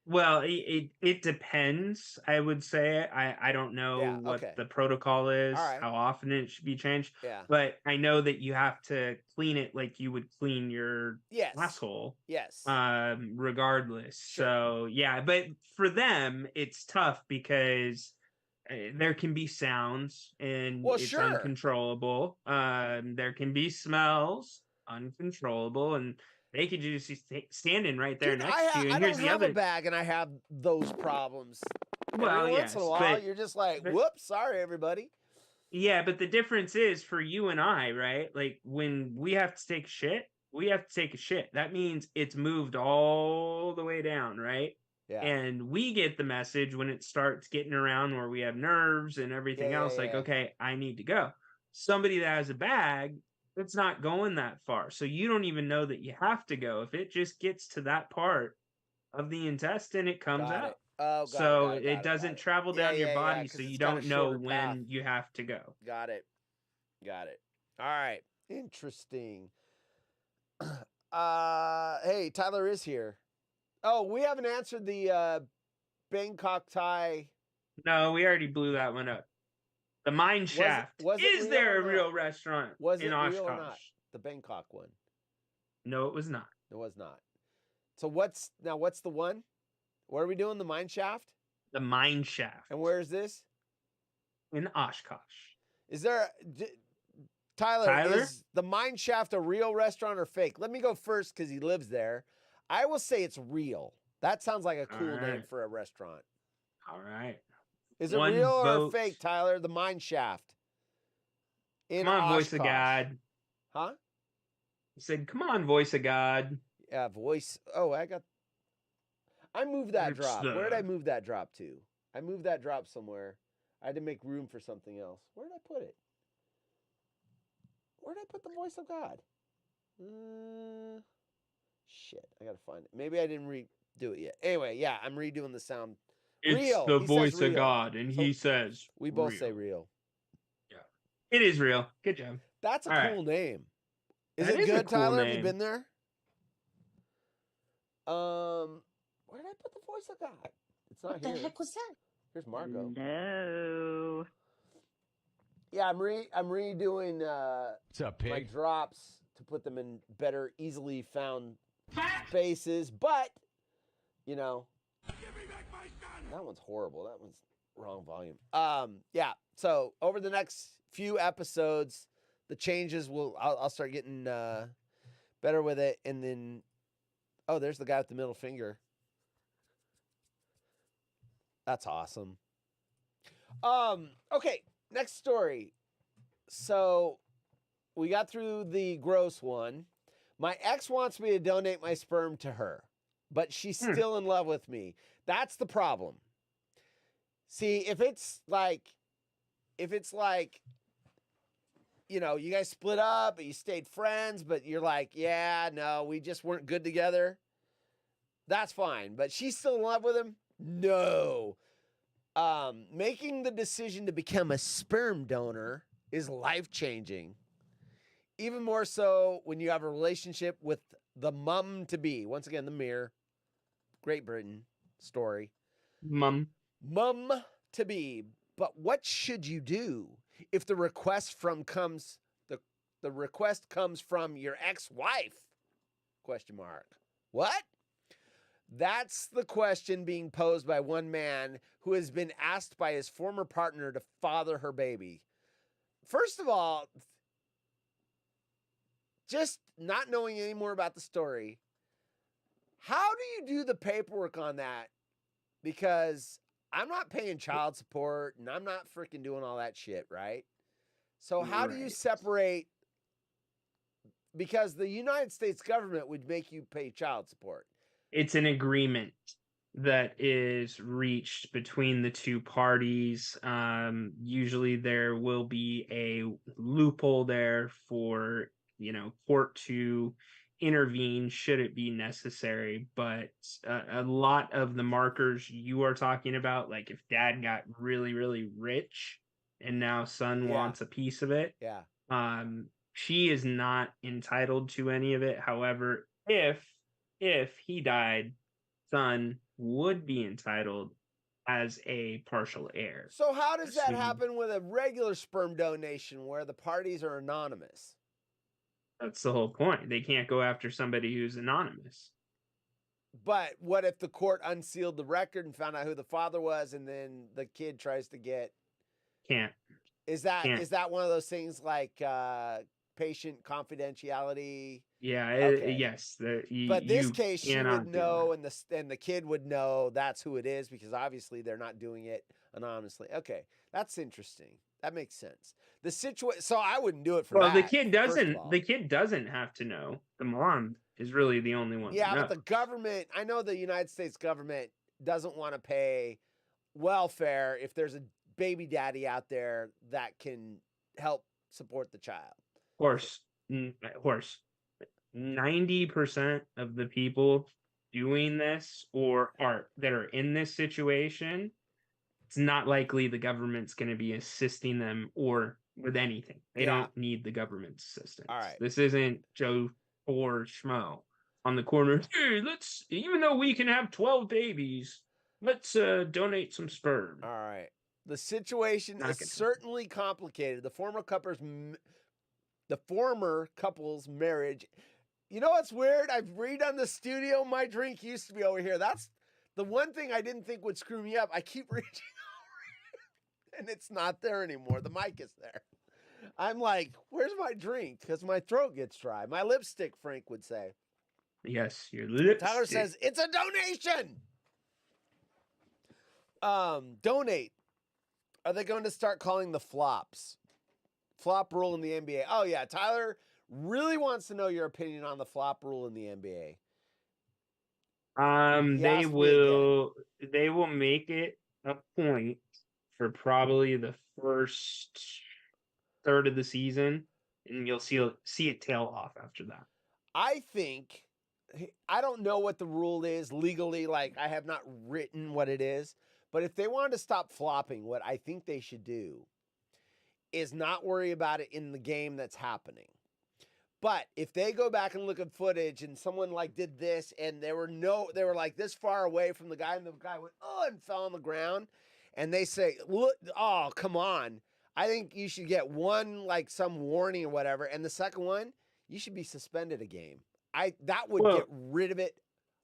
Well, it depends, I would say. I don't know what the protocol is, how often it should be changed. Yeah. But I know that you have to clean it like you would clean your asshole. Yes. Regardless. Sure. So, yeah. But for them, it's tough because there can be sounds and it's uncontrollable. There can be smells, uncontrollable, and they could just be standing right there next to you. And here's the other a bag, and I have those problems. Well, every once in a while, you're just like, "Whoops, sorry, everybody." Yeah, but the difference is for you and I, right? Like when we have to take a shit, we have to take a shit. That means it's moved all the way down, right? Yeah. And we get the message when it starts getting around where we have nerves and everything else. Like, okay, I need to go. Somebody that has a bag, it's not going that far. So you don't even know that you have to go. If it just gets to that part of the intestine, it comes out. So it doesn't travel down your body, so you don't know when you have to go. Got it. All right. Interesting. Hey, Tyler is here. Oh, we haven't answered the Bangkok Thai. No, we already blew that one up. The Mine Shaft. Is there a real restaurant in Oshkosh? The Bangkok one. No, it was not. It was not. So what's the one? What are we doing? The Mine Shaft? The Mine Shaft. And where is this? In Oshkosh. Is there Tyler, is the Mine Shaft a real restaurant or fake? Let me go first because he lives there. I will say it's real. That sounds like a cool name for a restaurant. All right. Is it real or fake, Tyler? The Mine Shaft. Come on, voice of God. Huh? He said, come on, voice of God. Yeah, voice. Oh, I moved that drop. Where did I move that drop to? I moved that drop somewhere. I had to make room for something else. Where did I put it? Where did I put the voice of God? Shit, I gotta find it. Maybe I didn't redo it yet. Anyway, yeah, I'm redoing the sound. It's real. The voice of God, and he says we both say real. Yeah, it is real. Good job. That's a All right. cool name. Is That it is a good, cool Tyler? Have you name. been there? Where did I put the voice of God? It's not here. was that? Here's Margot. No. Yeah, I'm redoing What's up, my pig? drops to put them in better, easily found spaces. But you know, that one's horrible. That one's wrong volume. Yeah. So over the next few episodes, the changes I'll start getting better with it, and then there's the guy with the middle finger. That's awesome. Okay, next story. So we got through the gross one. My ex wants me to donate my sperm to her, but she's still in love with me. That's the problem. See, if it's like, you know, you guys split up, but you stayed friends, but you're like, yeah, no, we just weren't good together. That's fine. But she's still in love with him? No. Making the decision to become a sperm donor is life-changing. Even more so when you have a relationship with the mum-to-be. Once again, the Mirror. Great Britain story. Mum-to-be. But what should you do if the request comes from your ex-wife? ? What? That's the question being posed by one man who has been asked by his former partner to father her baby. First of all, just not knowing any more about the story, how do you do the paperwork on that? Because I'm not paying child support and I'm not freaking doing all that shit, right? So how do you separate? Because the United States government would make you pay child support. It's an agreement that is reached between the two parties. Usually there will be a loophole there for, court to intervene should it be necessary. But a lot of the markers you are talking about, like if dad got really, really rich and now son wants a piece of it, she is not entitled to any of it. However, if he died, son would be entitled as a partial heir. So how does that happen with a regular sperm donation where the parties are anonymous? That's the whole point. They can't go after somebody who's anonymous. But what if the court unsealed the record and found out who the father was, and then the kid tries to get? Can't. Is that one of those things like patient confidentiality? Yeah. Yes. But this case, she would know, and the kid would know that's who it is because obviously they're not doing it anonymously. Okay, that's interesting. That makes sense. The situation. So I wouldn't do it for that. The kid doesn't. The kid doesn't have to know. The mom is really the only one. Yeah, but the government. I know the United States government doesn't want to pay welfare if there's a baby daddy out there that can help support the child. Horse. 90% of the people doing this that are in this situation, it's not likely the government's going to be assisting them or with anything. They don't need the government's assistance. All right. This isn't Joe or Schmo on the corner. Hey, even though we can have 12 babies, let's donate some sperm. All right. The situation is certainly complicated. The former couple's marriage. You know what's weird? I've redone the studio. My drink used to be over here. That's the one thing I didn't think would screw me up. I keep reaching over and it's not there anymore. The mic is there. I'm like, where's my drink? Because my throat gets dry. My lipstick, Frank would say. Yes, your lipstick. Tyler says, it's a donation. Donate. Are they going to start calling the flops? Flop rule in the NBA. Oh, yeah. Tyler really wants to know your opinion on the flop rule in the NBA. They will make it a point for probably the first third of the season, and you'll see it tail off after that. I think, I don't know what the rule is legally. Like, I have not written what it is, but if they wanted to stop flopping, what I think they should do is not worry about it in the game that's happening. But if they go back and look at footage and someone like did this and they were like this far away from the guy and the guy went, and fell on the ground, and they say, look, oh, come on. I think you should get one, like some warning or whatever. And the second one, you should be suspended a game. That would get rid of it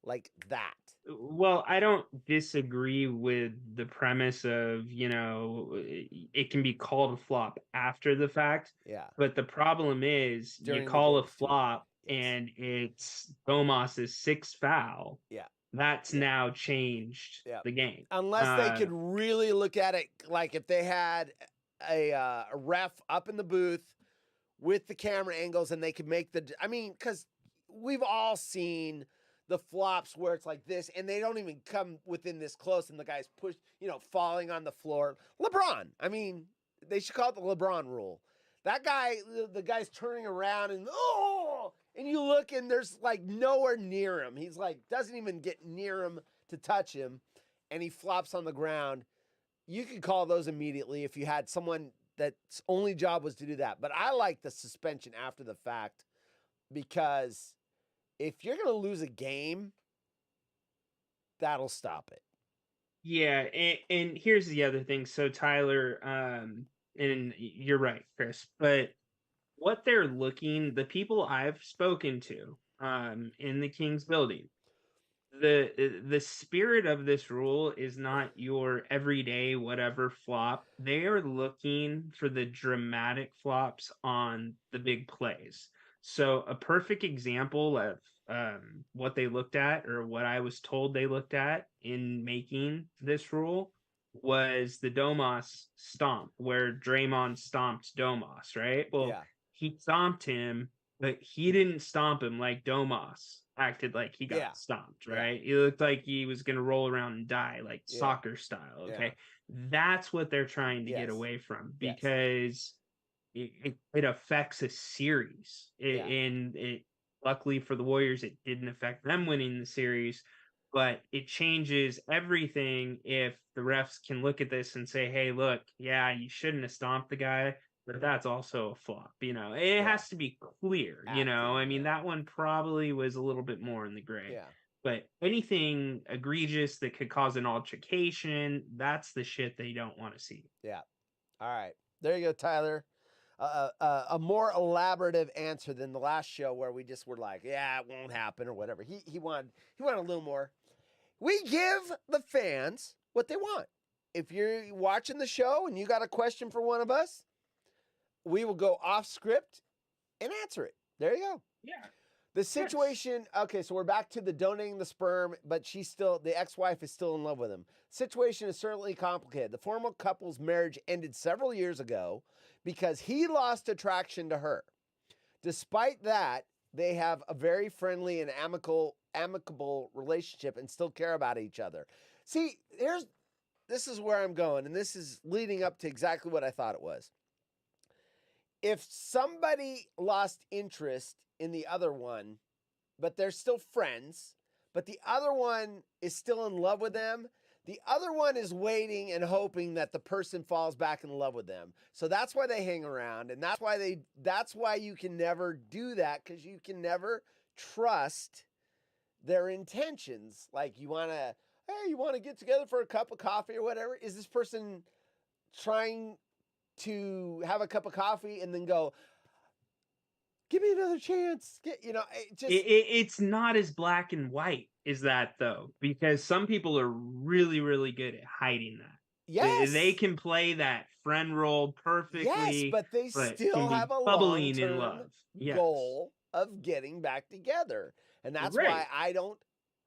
like that. Well, I don't disagree with the premise of, it can be called a flop after the fact. Yeah. But the problem is During you call a the game, flop and it's Domas's sixth foul. Yeah. That's now changed the game. Unless they could really look at it, like if they had a ref up in the booth with the camera angles and they could make because we've all seen the flops where it's like this and they don't even come within this close and the guy's falling on the floor. LeBron, they should call it the LeBron rule. That guy, the guy's turning around and you look and there's like nowhere near him. He's like, doesn't even get near him to touch him and he flops on the ground. You could call those immediately if you had someone that's only job was to do that. But I like the suspension after the fact because if you're going to lose a game, that'll stop it. Yeah, and here's the other thing. So Tyler, and you're right, Chris, but what they're the people I've spoken to in the Kings building, the spirit of this rule is not your everyday whatever flop. They are looking for the dramatic flops on the big plays. So a perfect example of what they looked at, or what I was told they looked at in making this rule, was the Domas stomp, where Draymond stomped Domas, right? Well, he stomped him, but he didn't stomp him like Domas acted like he got stomped, right? He looked like he was going to roll around and die, like soccer style, okay? That's what they're trying to get away from, because it affects a series. And it luckily for the Warriors, it didn't affect them winning the series, but it changes everything if the refs can look at this and say, hey, look, you shouldn't have stomped the guy, but that's also a flop. It has to be clear. That one probably was a little bit more in the gray. But anything egregious that could cause an altercation, that's the shit they don't want to see. Yeah. All right. There you go, Tyler. A more elaborative answer than the last show where we just were like, it won't happen or whatever. He wanted a little more. We give the fans what they want. If you're watching the show and you got a question for one of us, we will go off script and answer it. There you go. Yeah. The situation, okay, so we're back to the donating the sperm, but the ex-wife is still in love with him. Situation is certainly complicated. The former couple's marriage ended several years ago because he lost attraction to her. Despite that, they have a very friendly and amicable relationship and still care about each other. See, this is where I'm going, and this is leading up to exactly what I thought it was. If somebody lost interest in the other one, but they're still friends, but the other one is still in love with them, the other one is waiting and hoping that the person falls back in love with them. So that's why they hang around, and that's why you can never do that, because you can never trust their intentions. Like you want to get together for a cup of coffee or whatever. Is this person trying to have a cup of coffee and then go, give me another chance? It's not as black and white as that, though, because some people are really, really good at hiding that. Yes. They can play that friend role perfectly. Yes, but they still have a bubbling in long-term love. goal of getting back together. And that's why I don't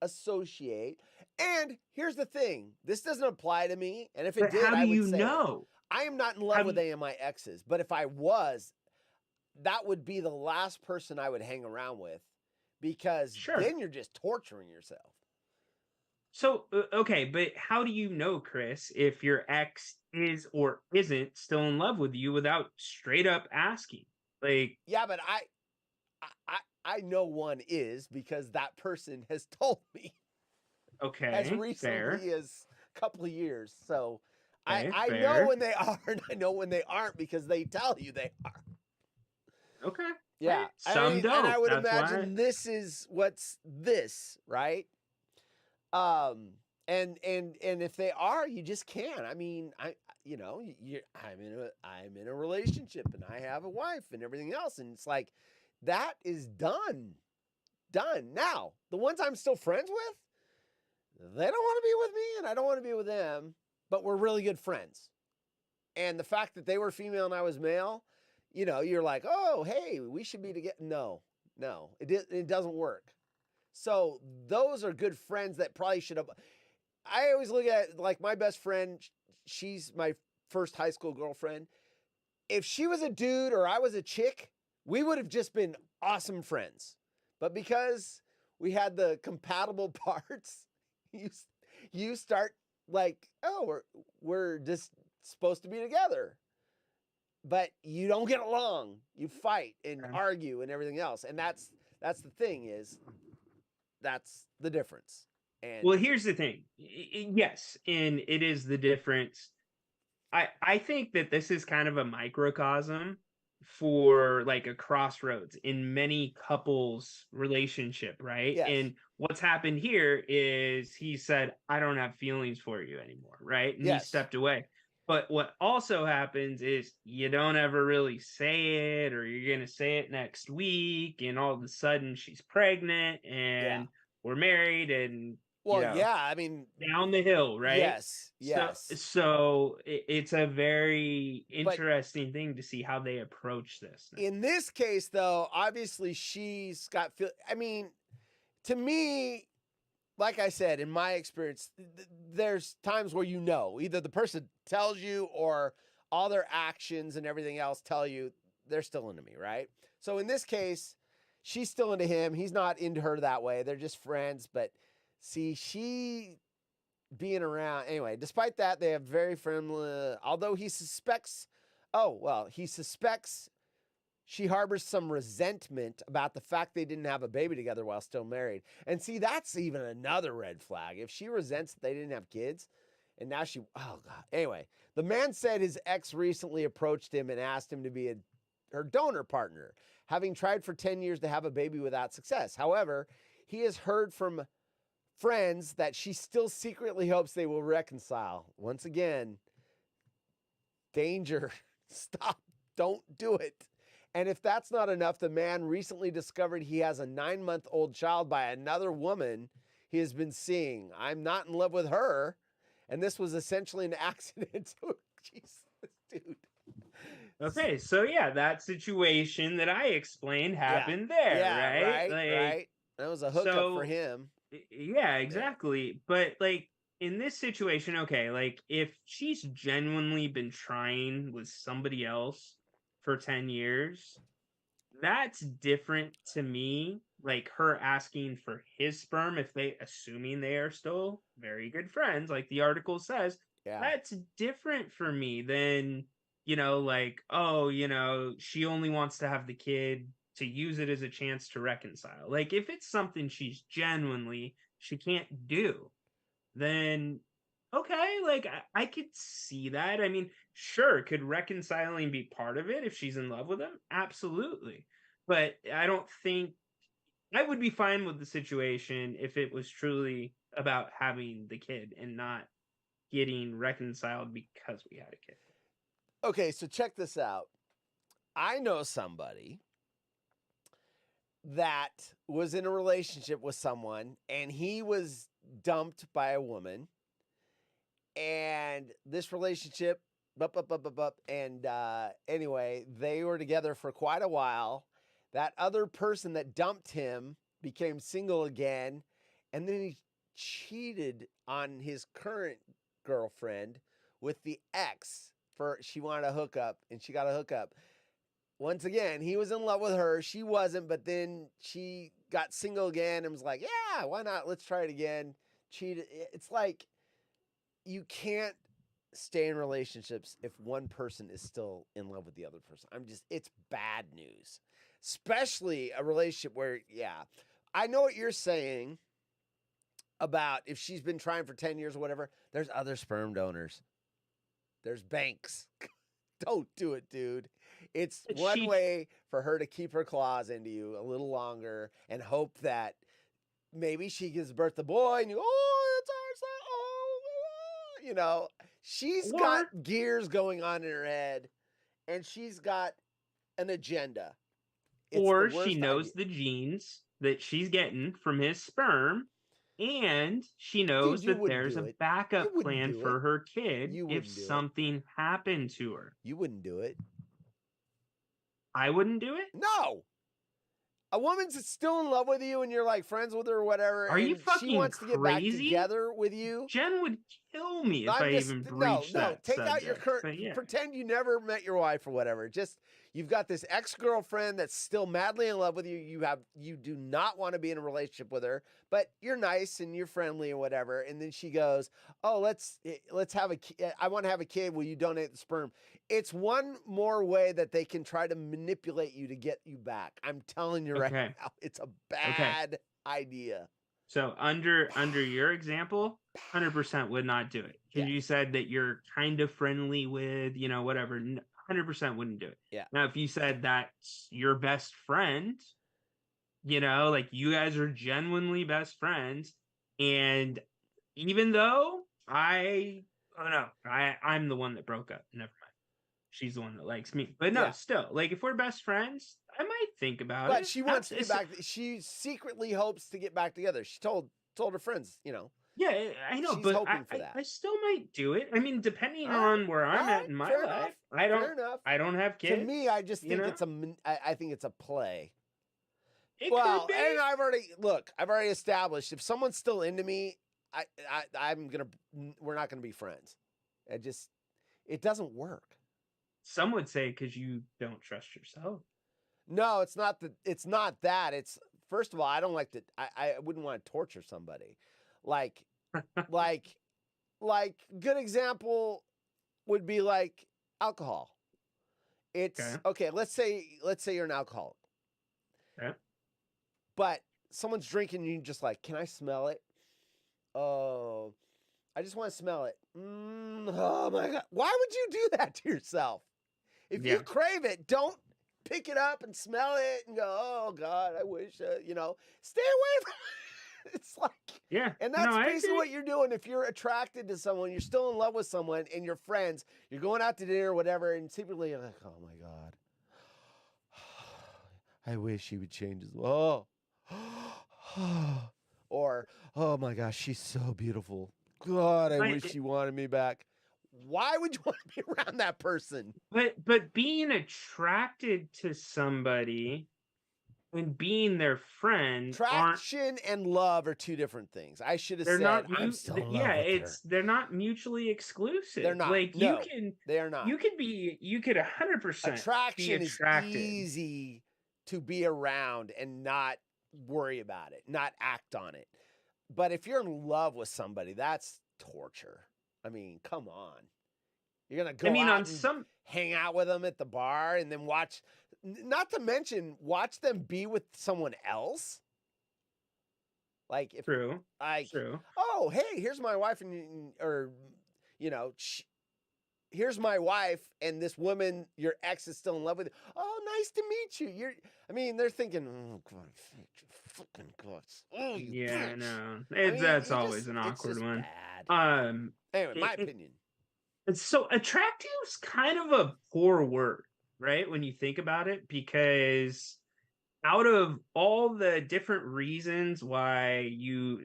associate. And here's the thing. This doesn't apply to me. And if it did, I would say know? I am not in love with any of my exes. But if I was, that would be the last person I would hang around with, because then you're just torturing yourself. So, okay, but how do you know, Chris, if your ex is or isn't still in love with you without straight up asking? Yeah, but I know one is, because that person has told me. Okay, as recently as a couple of years. So I fair. know when they are and I know when they aren't because they tell you they are. Okay. Yeah. Some don't. And I would That's imagine why. this is what's this, right? And if they are, you just can't. I mean, I'm in a relationship and I have a wife and everything else, and it's like that is done. Now, the ones I'm still friends with, they don't want to be with me and I don't want to be with them, but we're really good friends. And the fact that they were female and I was male, you're like, oh, hey, we should be together. No, it doesn't work. So those are good friends that probably should have. I always look at like my best friend. She's my first high school girlfriend. If she was a dude or I was a chick, we would have just been awesome friends. But because we had the compatible parts, you start like, oh, we're just supposed to be together. But you don't get along. You fight and argue and everything else. And that's the thing is, that's the difference. And well, here's the thing. Yes, and it is the difference. I think that this is kind of a microcosm for like a crossroads in many couples' relationship, right? Yes. And what's happened here is he said, I don't have feelings for you anymore, right? And he stepped away. But what also happens is you don't ever really say it, or you're going to say it next week, and all of a sudden she's pregnant and we're married and I mean, down the hill, right? Yes. So it's a very interesting thing to see how they approach this. In this case, though, obviously she's got I mean, to me, like I said, in my experience, there's times where either the person tells you or all their actions and everything else tell you they're still into me, right? So in this case, she's still into him. He's not into her that way. They're just friends. But see, she being around. Anyway, despite that, they have very friendly, although he suspects she harbors some resentment about the fact they didn't have a baby together while still married. And see, that's even another red flag. If she resents that they didn't have kids, and now oh God. Anyway, the man said his ex recently approached him and asked him to be her donor partner, having tried for 10 years to have a baby without success. However, he has heard from friends that she still secretly hopes they will reconcile. Once again, danger. Stop. Don't do it. And if that's not enough, the man recently discovered he has a 9-month-old child by another woman he has been seeing. I'm not in love with her. And this was essentially an accident. Jesus, dude. Okay, so that situation that I explained happened there, right? Right. That was a hookup for him. Yeah, exactly. But like in this situation, okay, like if she's genuinely been trying with somebody else for 10 years, that's different to me. Like her asking for his sperm, assuming they are still very good friends, like the article says, that's different for me than, like, she only wants to have the kid to use it as a chance to reconcile. Like if it's something she can't do, then okay, like I could see that. I mean, sure, could reconciling be part of it if she's in love with him? Absolutely. But I don't think I would be fine with the situation if it was truly about having the kid and not getting reconciled because we had a kid. Okay, so check this out. I know somebody that was in a relationship with someone and he was dumped by a woman. And this relationship, anyway, they were together for quite a while. That other person that dumped him became single again, and then he cheated on his current girlfriend with the ex she wanted a hookup, and she got a hookup. Once again, he was in love with her. She wasn't, but then she got single again and was like, yeah, why not? Let's try it again. Cheated. It's like, you can't stay in relationships if one person is still in love with the other person. It's bad news, especially a relationship where, I know what you're saying about if she's been trying for 10 years or whatever, there's other sperm donors. There's banks. Don't do it, dude. It's But one way for her to keep her claws into you a little longer and hope that maybe she gives birth to a boy and you, oh, it's our son. Oh, you know, she's got gears going on in her head and she's got an agenda. It's or the worst she knows idea. the genes that she's getting from his sperm, and she knows Dude, you that wouldn't there's do a it. backup You wouldn't plan do for it. her kid You if wouldn't do it. something happened to her. You wouldn't do it. I wouldn't do it. No. A woman's still in love with you and you're like friends with her or whatever. Are you and fucking she wants to get back crazy? together with you. Jen would kill me if I'm I just- even no, breached no. that Take out your subject, current. but yeah. Pretend you never met your wife or whatever. Just you've got this ex-girlfriend that's still madly in love with you. You do not want to be in a relationship with her, but you're nice and you're friendly and whatever. And then she goes, "Oh, let's have a kid. I want to have a kid. Will you donate the sperm?" It's one more way that they can try to manipulate you to get you back. I'm telling you right Okay. now, it's a bad idea. So under your example, 100% would not do it. Because you said that you're kind of friendly with, you know, whatever. 100% wouldn't do it. Yeah. Now, if you said that's your best friend, you know, like you guys are genuinely best friends, and even though I'm the one that broke up. Never mind. She's the one that likes me. But no, Yeah. still, like if we're best friends, I might think about it. But she wants to get It's- back. She secretly hopes to get back together. She told her friends, you know. Yeah, I know, She's but hoping for that. I still might do it. I mean, depending All right, on where I'm all at right, in my fair life, enough, fair enough. I don't have kids. To me, I just you think know? I think it's a play. It Well, could be. and I've already established if someone's still into me, we're not gonna be friends. It doesn't work. Some would say because you don't trust yourself. No, it's not that. It's not that. It's first of all, I don't like to. I wouldn't want to torture somebody. Like good example would be like alcohol. It's okay. Let's say you're an alcoholic. Yeah. But someone's drinking, and you're just like, can I smell it? Oh, I just want to smell it. Oh my God. Why would you do that to yourself? If you crave it, don't pick it up and smell it and go, oh God, I wish, stay away from it. It's like, and that's basically what you're doing. If you're attracted to someone, you're still in love with someone and you're friends, you're going out to dinner or whatever, and secretly you're like, oh my God, I wish he would change his, or, oh my gosh, she's so beautiful. God, I wish she wanted me back. Why would you want to be around that person? But being attracted to somebody and being their friend, attraction and love are two different things. I should have said. I'm still in love with her. They're not mutually exclusive. They're not. Like No, you can. They are not. You could 100% attraction be attracted. is easy to be around and not worry about it, not act on it. But if you're in love with somebody, that's torture. I mean, come on. You're going to go out and hang out with them at the bar and then watch, not to mention, watch them be with someone else. Like, if, True. Oh, hey, here's my wife, here's my wife, and this woman, your ex, is still in love with you. Oh, nice to meet you. They're thinking, oh, God, fucking guts. Oh, yeah, no. That's always an awkward one. Bad. Anyway, my opinion. So attractive is kind of a poor word, right? When you think about it, because out of all the different reasons why you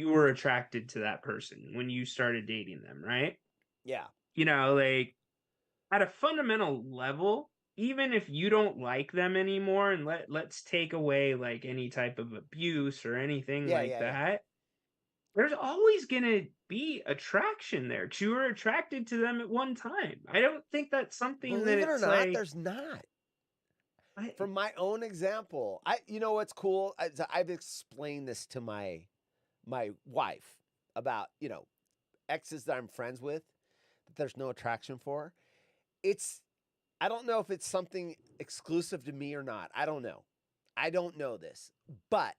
were attracted to that person when you started dating them, right? Yeah. Like at a fundamental level, even if you don't like them anymore, and let's take away like any type of abuse or anything that. There's always going to be attraction there. You were attracted to them at one time. I don't think that's something Believe it or not, there's not. From my own example, what's cool? I've explained this to my wife about, exes that I'm friends with that there's no attraction for. I don't know if it's something exclusive to me or not. I don't know. I don't know this, but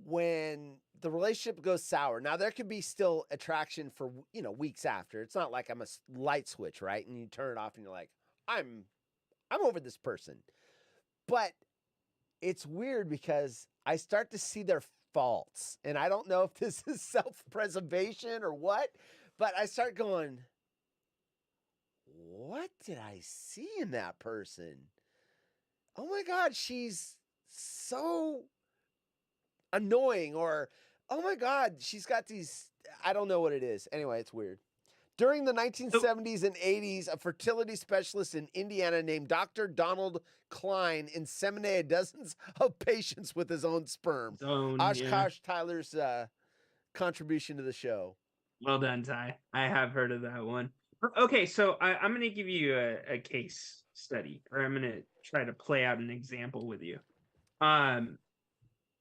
when the relationship goes sour. Now there could be still attraction for, weeks after. It's not like I'm a light switch, right? And you turn it off and you're like, I'm over this person. But it's weird because I start to see their faults. And I don't know if this is self-preservation or what, but I start going, what did I see in that person? Oh my God, she's so annoying. Or, oh my God, she's got these, I don't know what it is. Anyway, it's weird. During the 1970s and 80s, a fertility specialist in Indiana named Dr. Donald Klein inseminated dozens of patients with his own sperm. Oshkosh Tyler's contribution to the show. Well done, Ty. I have heard of that one. Okay, so I'm going to give you a case study, or I'm going to try to play out an example with you.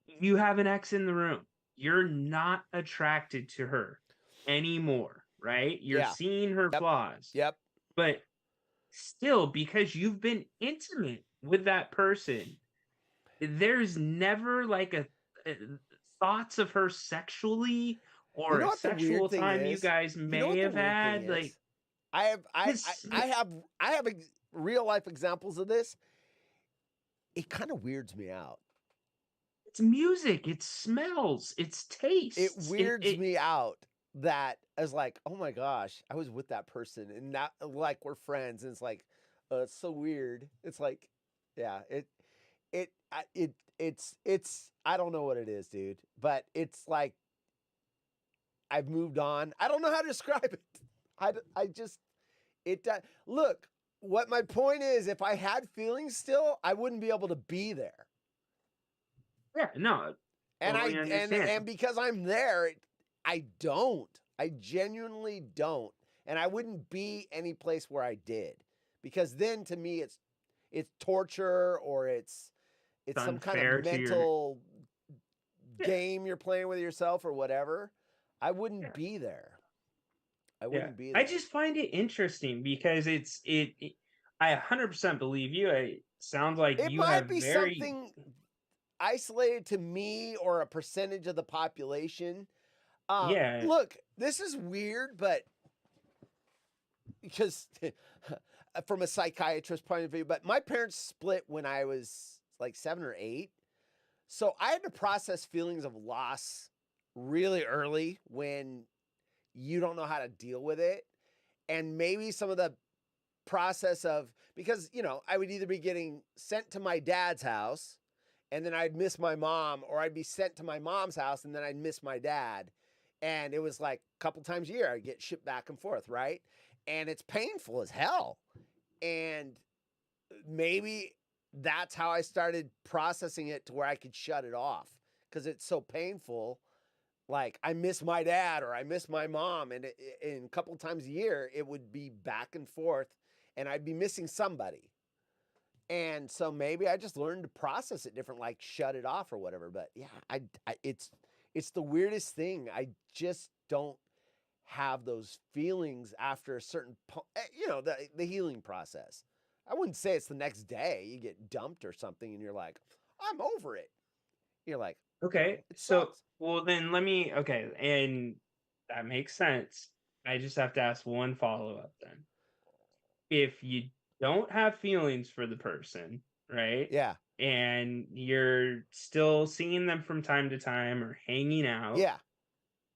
You have an ex in the room. You're not attracted to her anymore, right? You're seeing her flaws. Yep. But still, because you've been intimate with that person, there's never like a thoughts of her sexually or a sexual time you guys may have had. Like, I have real life examples of this. It kind of weirds me out. It's music, it's smells, it's taste. It weirds me out that I was like, oh my gosh, I was with that person and now like we're friends, and it's like, it's so weird. It's like, yeah, it's I don't know what it is, dude, but it's like I've moved on. I don't know how to describe it. Look, what my point is, if I had feelings still, I wouldn't be able to be there. Yeah, no. And and because I'm there, I genuinely don't. And I wouldn't be any place where I did, because then to me it's torture, or it's some kind of mental game you're playing with yourself or whatever. I wouldn't be there. I wouldn't be there. I just find it interesting because I 100% believe you. It sounds like it you might have be something isolated to me or a percentage of the population. Look, this is weird, but because from a psychiatrist point of view, but my parents split when I was like 7 or 8. So I had to process feelings of loss really early when you don't know how to deal with it. And maybe some of the process of, because, I would either be getting sent to my dad's house and then I'd miss my mom, or I'd be sent to my mom's house and then I'd miss my dad. And it was like a couple times a year I'd get shipped back and forth, right? And it's painful as hell. And maybe that's how I started processing it to where I could shut it off, because it's so painful. Like, I miss my dad or I miss my mom, and a couple times a year it would be back and forth, and I'd be missing somebody. And so maybe I just learned to process it different, like shut it off or whatever. But yeah, it's the weirdest thing. I just don't have those feelings after a certain, the healing process. I wouldn't say it's the next day you get dumped or something and you're like, I'm over it. You're like, okay, so, well then and that makes sense. I just have to ask one follow-up then. If you don't have feelings for the person, right? Yeah. And you're still seeing them from time to time or hanging out. Yeah.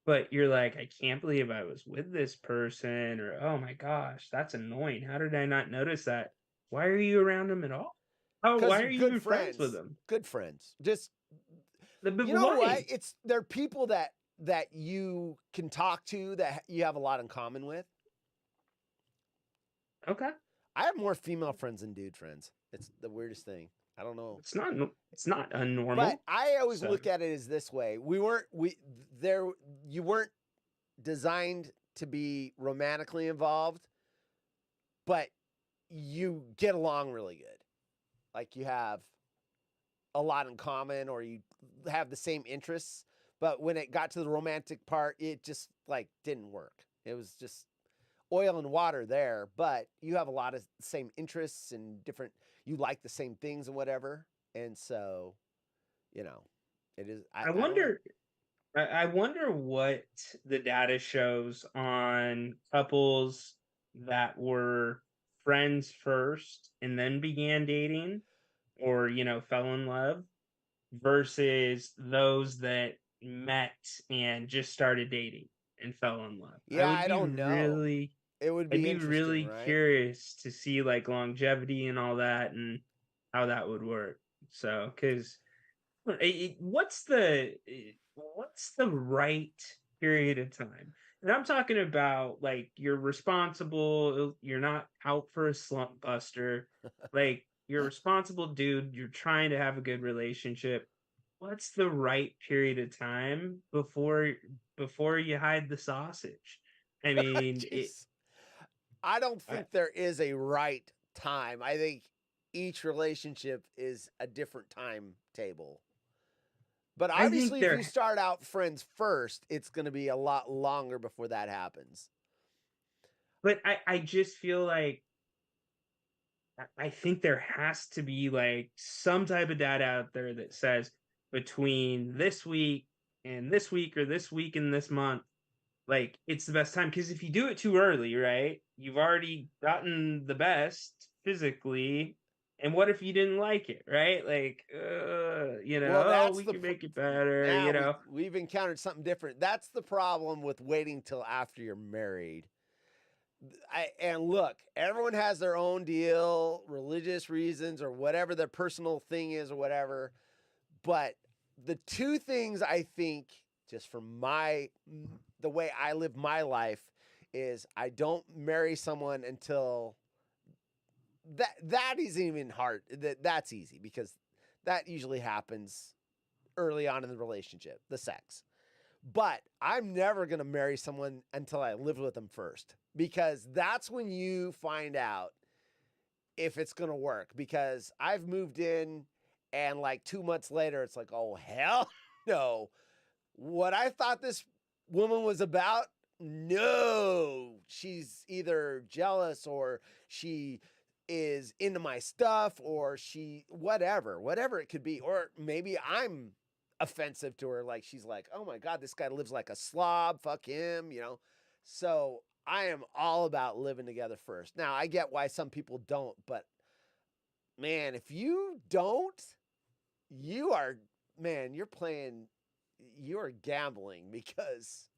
But you're like, I can't believe I was with this person, or, oh my gosh, that's annoying. How did I not notice that? Why are you around them at all? Oh, why are you even friends with them? Good friends. Just, you know what? They're people that you can talk to, that you have a lot in common with. Okay. I have more female friends than dude friends. It's the weirdest thing. I don't know. It's not unnormal. But I always look at it as this way. You weren't designed to be romantically involved, but you get along really good. Like, you have a lot in common, or you have the same interests. But when it got to the romantic part, it just like didn't work. It was just oil and water there, but you have a lot of the same interests and you like the same things and whatever. And so, It is. I wonder. I wonder what the data shows on couples that were friends first and then began dating, or fell in love, versus those that met and just started dating and fell in love. Yeah, I don't know. It would I'd be be interesting, really right? curious to see like longevity and all that and how that would work. So, because what's the right period of time? And I'm talking about like you're responsible, you're not out for a slump buster, like you're a responsible dude, you're trying to have a good relationship. What's the right period of time before you hide the sausage? I mean, I don't think there is a right time. I think each relationship is a different timetable. But obviously, if you start out friends first, it's going to be a lot longer before that happens. But I just feel like I think there has to be like some type of data out there that says between this week and this week, or this week and this month, like it's the best time. Because if you do it too early, right, you've already gotten the best physically. And what if you didn't like it, right? Like, we can make it better, We've encountered something different. That's the problem with waiting till after you're married. And look, everyone has their own deal, religious reasons or whatever their personal thing is or whatever. But the two things I think, just from the way I live my life, is I don't marry someone until that isn't even hard. That's easy because that usually happens early on in the relationship, the sex. But I'm never going to marry someone until I live with them first, because that's when you find out if it's going to work. Because I've moved in and like 2 months later, it's like, oh, hell no. What I thought this woman was about, no. She's either jealous or she is into my stuff, or whatever it could be. Or maybe I'm offensive to her. Like she's like, oh my God, this guy lives like a slob. Fuck him, So I am all about living together first. Now I get why some people don't, but man, if you don't, you're gambling, because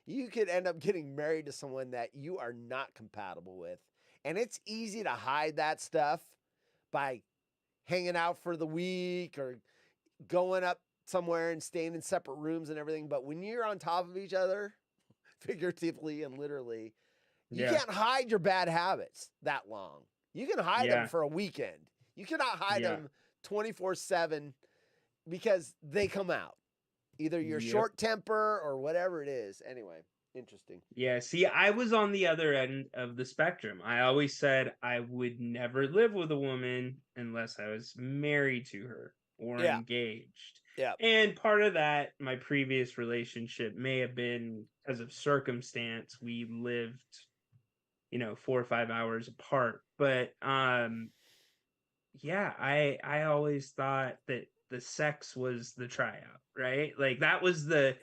you could end up getting married to someone that you are not compatible with. And it's easy to hide that stuff by hanging out for the week or going up somewhere and staying in separate rooms and everything. But when you're on top of each other, figuratively and literally, you can't hide your bad habits that long. You can hide them for a weekend. You cannot hide them 24/7 because they come out. Either you're short temper or whatever it is. Anyway. Interesting. Yeah, see, I was on the other end of the spectrum. I always said I would never live with a woman unless I was married to her or engaged. Yeah. And part of that, my previous relationship may have been because of circumstance. We lived, 4 or 5 hours apart. But I always thought that the sex was the tryout, right? Like that was the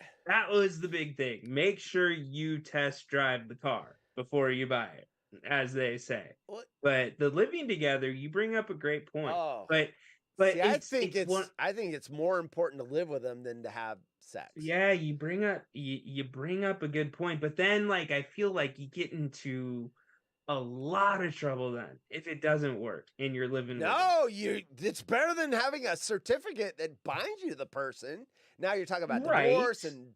big thing. Make sure you test drive the car before you buy it, as they say. What? But the living together, you bring up a great point. Oh. But see, I think it's more important to live with them than to have sex. Yeah, you bring up a good point. But then like I feel like you get into a lot of trouble then if it doesn't work and you're living it's better than having a certificate that binds you to the person. Now you're talking about divorce and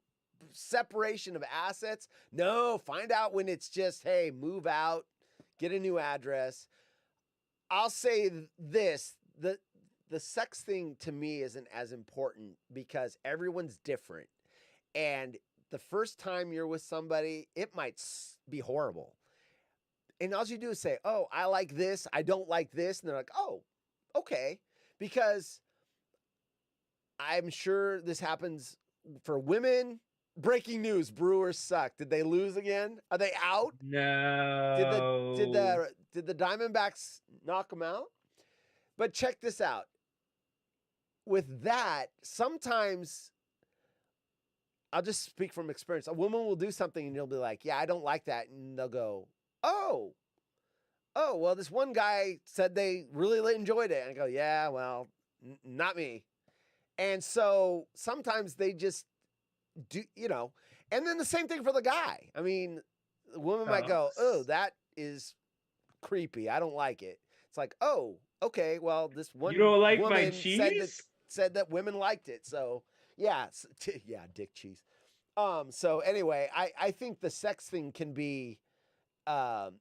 separation of assets. No, find out when it's just, hey, move out, get a new address. I'll say this, the sex thing to me isn't as important because everyone's different. And the first time you're with somebody, it might be horrible. And all you do is say, oh, I like this, I don't like this. And they're like, oh, okay. Because I'm sure this happens for women. Breaking news, Brewers suck. Did they lose again? Are they out? No. Did the Diamondbacks knock them out? But check this out. with that, sometimes I'll just speak from experience. A woman will do something and you'll be like, yeah, I don't like that. And they'll go, oh, well, this one guy said they really enjoyed it. And I go, yeah, well, not me. And so sometimes they just do, and then the same thing for the guy. I mean, the woman might go, oh, that is creepy. I don't like it. It's like, oh, okay, well, this one You don't like woman my cheese? said that women liked it. So yeah, dick cheese. So anyway, I think the sex thing can be,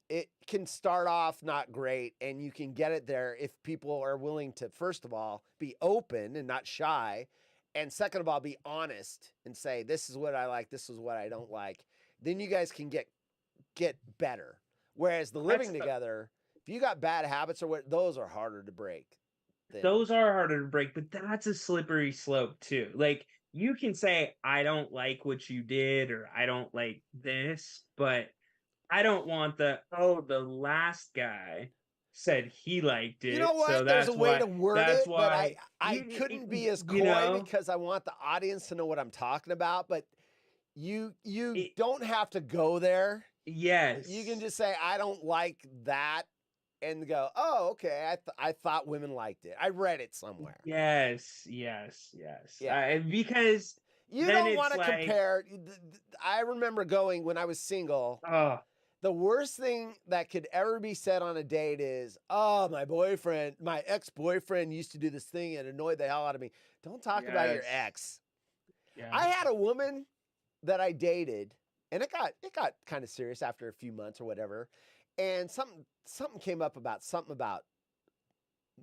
it can start off not great, and you can get it there if people are willing to, first of all, be open and not shy, and second of all, be honest and say, this is what I like, this is what I don't like. Then you guys can get better. Whereas the living together, if you got bad habits or what, those are harder to break. Those are harder to break, but that's a slippery slope too. Like, you can say, I don't like what you did, or I don't like this, but I don't want the last guy said he liked it. You know what? So There's a way why, to word that's it, why but I couldn't be as coy because I want the audience to know what I'm talking about. But you don't have to go there. Yes. You can just say, I don't like that, and go, oh, okay. I thought women liked it. I read it somewhere. Yes. Yeah. Because you don't want to compare. I remember going when I was single. The worst thing that could ever be said on a date is, oh, my ex-boyfriend used to do this thing and annoyed the hell out of me. Don't talk about your ex. Yeah. I had a woman that I dated, and it got kind of serious after a few months or whatever. And something came up about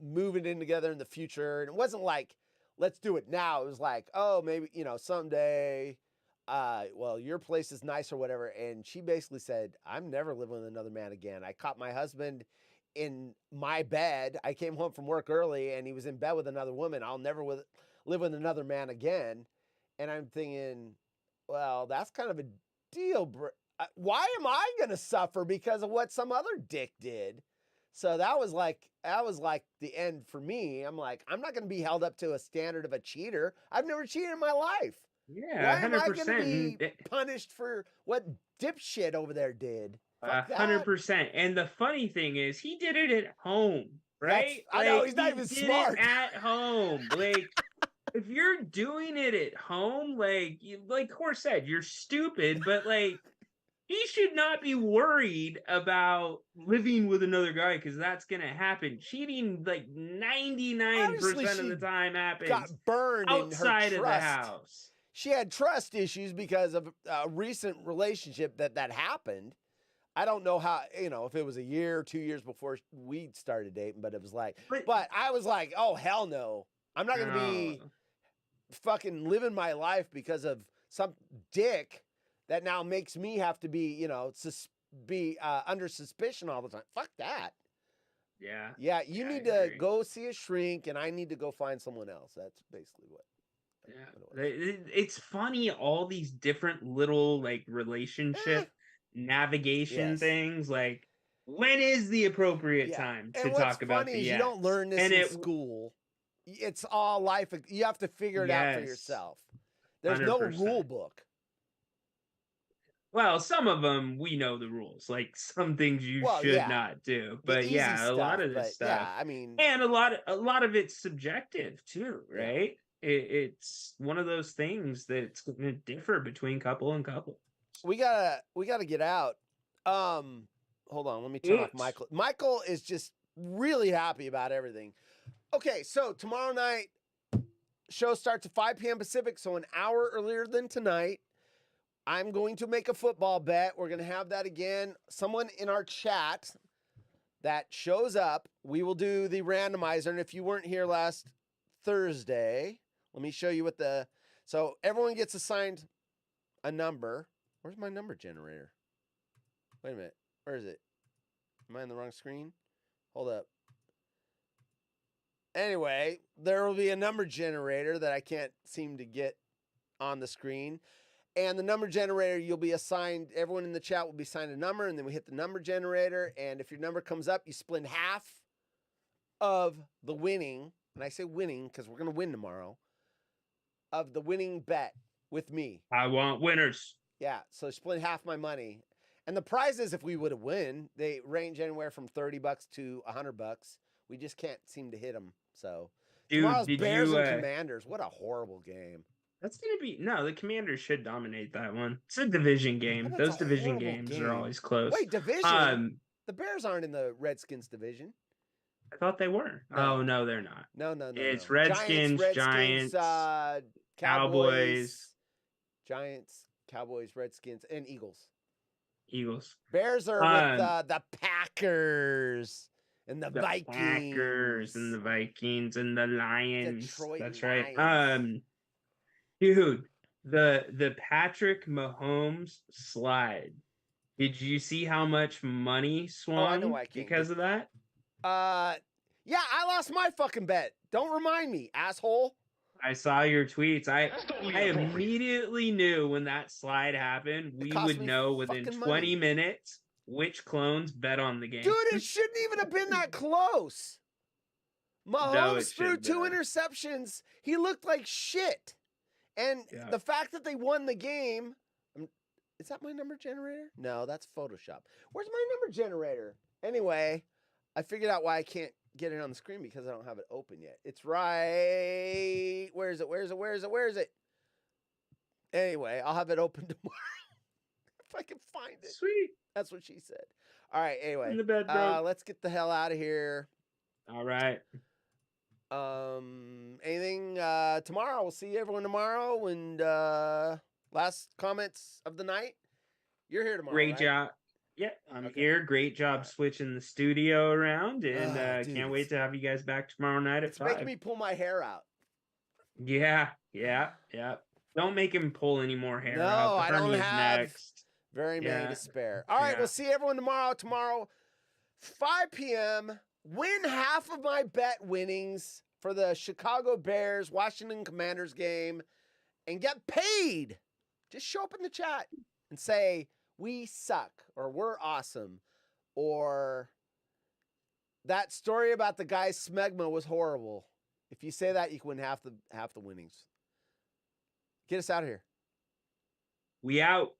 moving in together in the future. And it wasn't like, let's do it now. It was like, oh, maybe, someday, well, your place is nice or whatever. And she basically said, I'm never living with another man again. I caught my husband in my bed. I came home from work early and he was in bed with another woman. I'll never live with another man again. And I'm thinking, well, that's kind of a deal. Why am I going to suffer because of what some other dick did? So that was like the end for me. I'm like, I'm not going to be held up to a standard of a cheater. I've never cheated in my life. Yeah, why 100%. am I going to be punished for what dipshit over there did? 100%. And the funny thing is, he did it at home, right? I know, he's not even did smart. It at home, like. If you're doing it at home, like Horse said, you're stupid, but like, he should not be worried about living with another guy because that's gonna happen. Cheating, like 99% of the time, happens. Got burned outside in her of the house. She had trust issues because of a recent relationship that happened. I don't know how, if it was a year or 2 years before we started dating, but it was like, but I was like, oh hell no, I'm not gonna be fucking living my life because of some dick that now makes me have to be, under suspicion all the time. Fuck that. Yeah. Yeah, you need to go see a shrink, and I need to go find someone else. That's basically what. Yeah. It's funny, all these different little like relationship navigation things. Like, when is the appropriate time to talk about the you don't learn this in school. It's all life. You have to figure it out for yourself. There's 100%. No rule book. Well, some of them we know the rules. Like some things you should not do. But a lot of this stuff. Yeah, I mean, and a lot of it's subjective too, right? Yeah. It's one of those things that's going to differ between couple and couple. We gotta get out. Hold on, let me turn off Michael. Michael is just really happy about everything. Okay, so tomorrow night, show starts at 5 p.m. Pacific, so an hour earlier than tonight. I'm going to make a football bet. We're going to have that again. Someone in our chat that shows up, we will do the randomizer. And if you weren't here last Thursday, let me show you what so everyone gets assigned a number. Where's my number generator? Wait a minute. Where is it? Am I on the wrong screen? Hold up. Anyway, there will be a number generator that I can't seem to get on the screen. And the number generator, you'll be assigned, everyone in the chat will be assigned a number, and then we hit the number generator. And if your number comes up, you split half of the winning and I say winning because we're going to win tomorrow, of the winning bet with me. I want winners. Yeah, so split half my money. And the prizes, if we would have win, they range anywhere from $30 to $100. We just can't seem to hit them. So Dude, tomorrow's did Bears you, and Commanders. What a horrible game. That's gonna be the Commanders should dominate that one. It's a division game. That's Those a division horrible games game. are always close. Wait, division? The Bears aren't in the Redskins division. I thought they were. No. Oh no, they're not. No. It's Redskins, Giants, Cowboys, Redskins, and Eagles. Bears are with the Packers and the Vikings. Packers and the Vikings and the Lions. Detroit That's Lions. right. Dude, the Patrick Mahomes slide. Did you see how much money swung because of that? Yeah, I lost my fucking bet. Don't remind me, asshole. I saw your tweets. I immediately knew when that slide happened, we would know within 20 minutes which clones bet on the game. Dude, it shouldn't even have been that close. Mahomes threw 2 interceptions. He looked like shit. And the fact that they won the game, is that my number generator? No, that's Photoshop. Where's my number generator? Anyway, I figured out why I can't get it on the screen because I don't have it open yet. It's right. Where is it? Anyway, I'll have it open tomorrow if I can find it. Sweet. That's what she said. All right. Anyway, In the bed, bro. Let's get the hell out of here. All right. Anything tomorrow? We'll see everyone tomorrow. And last comments of the night. You're here tomorrow. Great job. Yeah, I'm here. Great job switching the studio around, and can't wait to have you guys back tomorrow night at 5. It's making me pull my hair out. Yeah. Don't make him pull any more hair No, out. The I don't hernia's have next. very many to spare. All right, we'll see everyone tomorrow. Tomorrow, 5 p.m. Win half of my bet winnings for the Chicago Bears, Washington Commanders game, and get paid. Just show up in the chat and say, we suck, or we're awesome, or that story about the guy Smegma was horrible. If you say that, you can win half the winnings. Get us out of here. We out.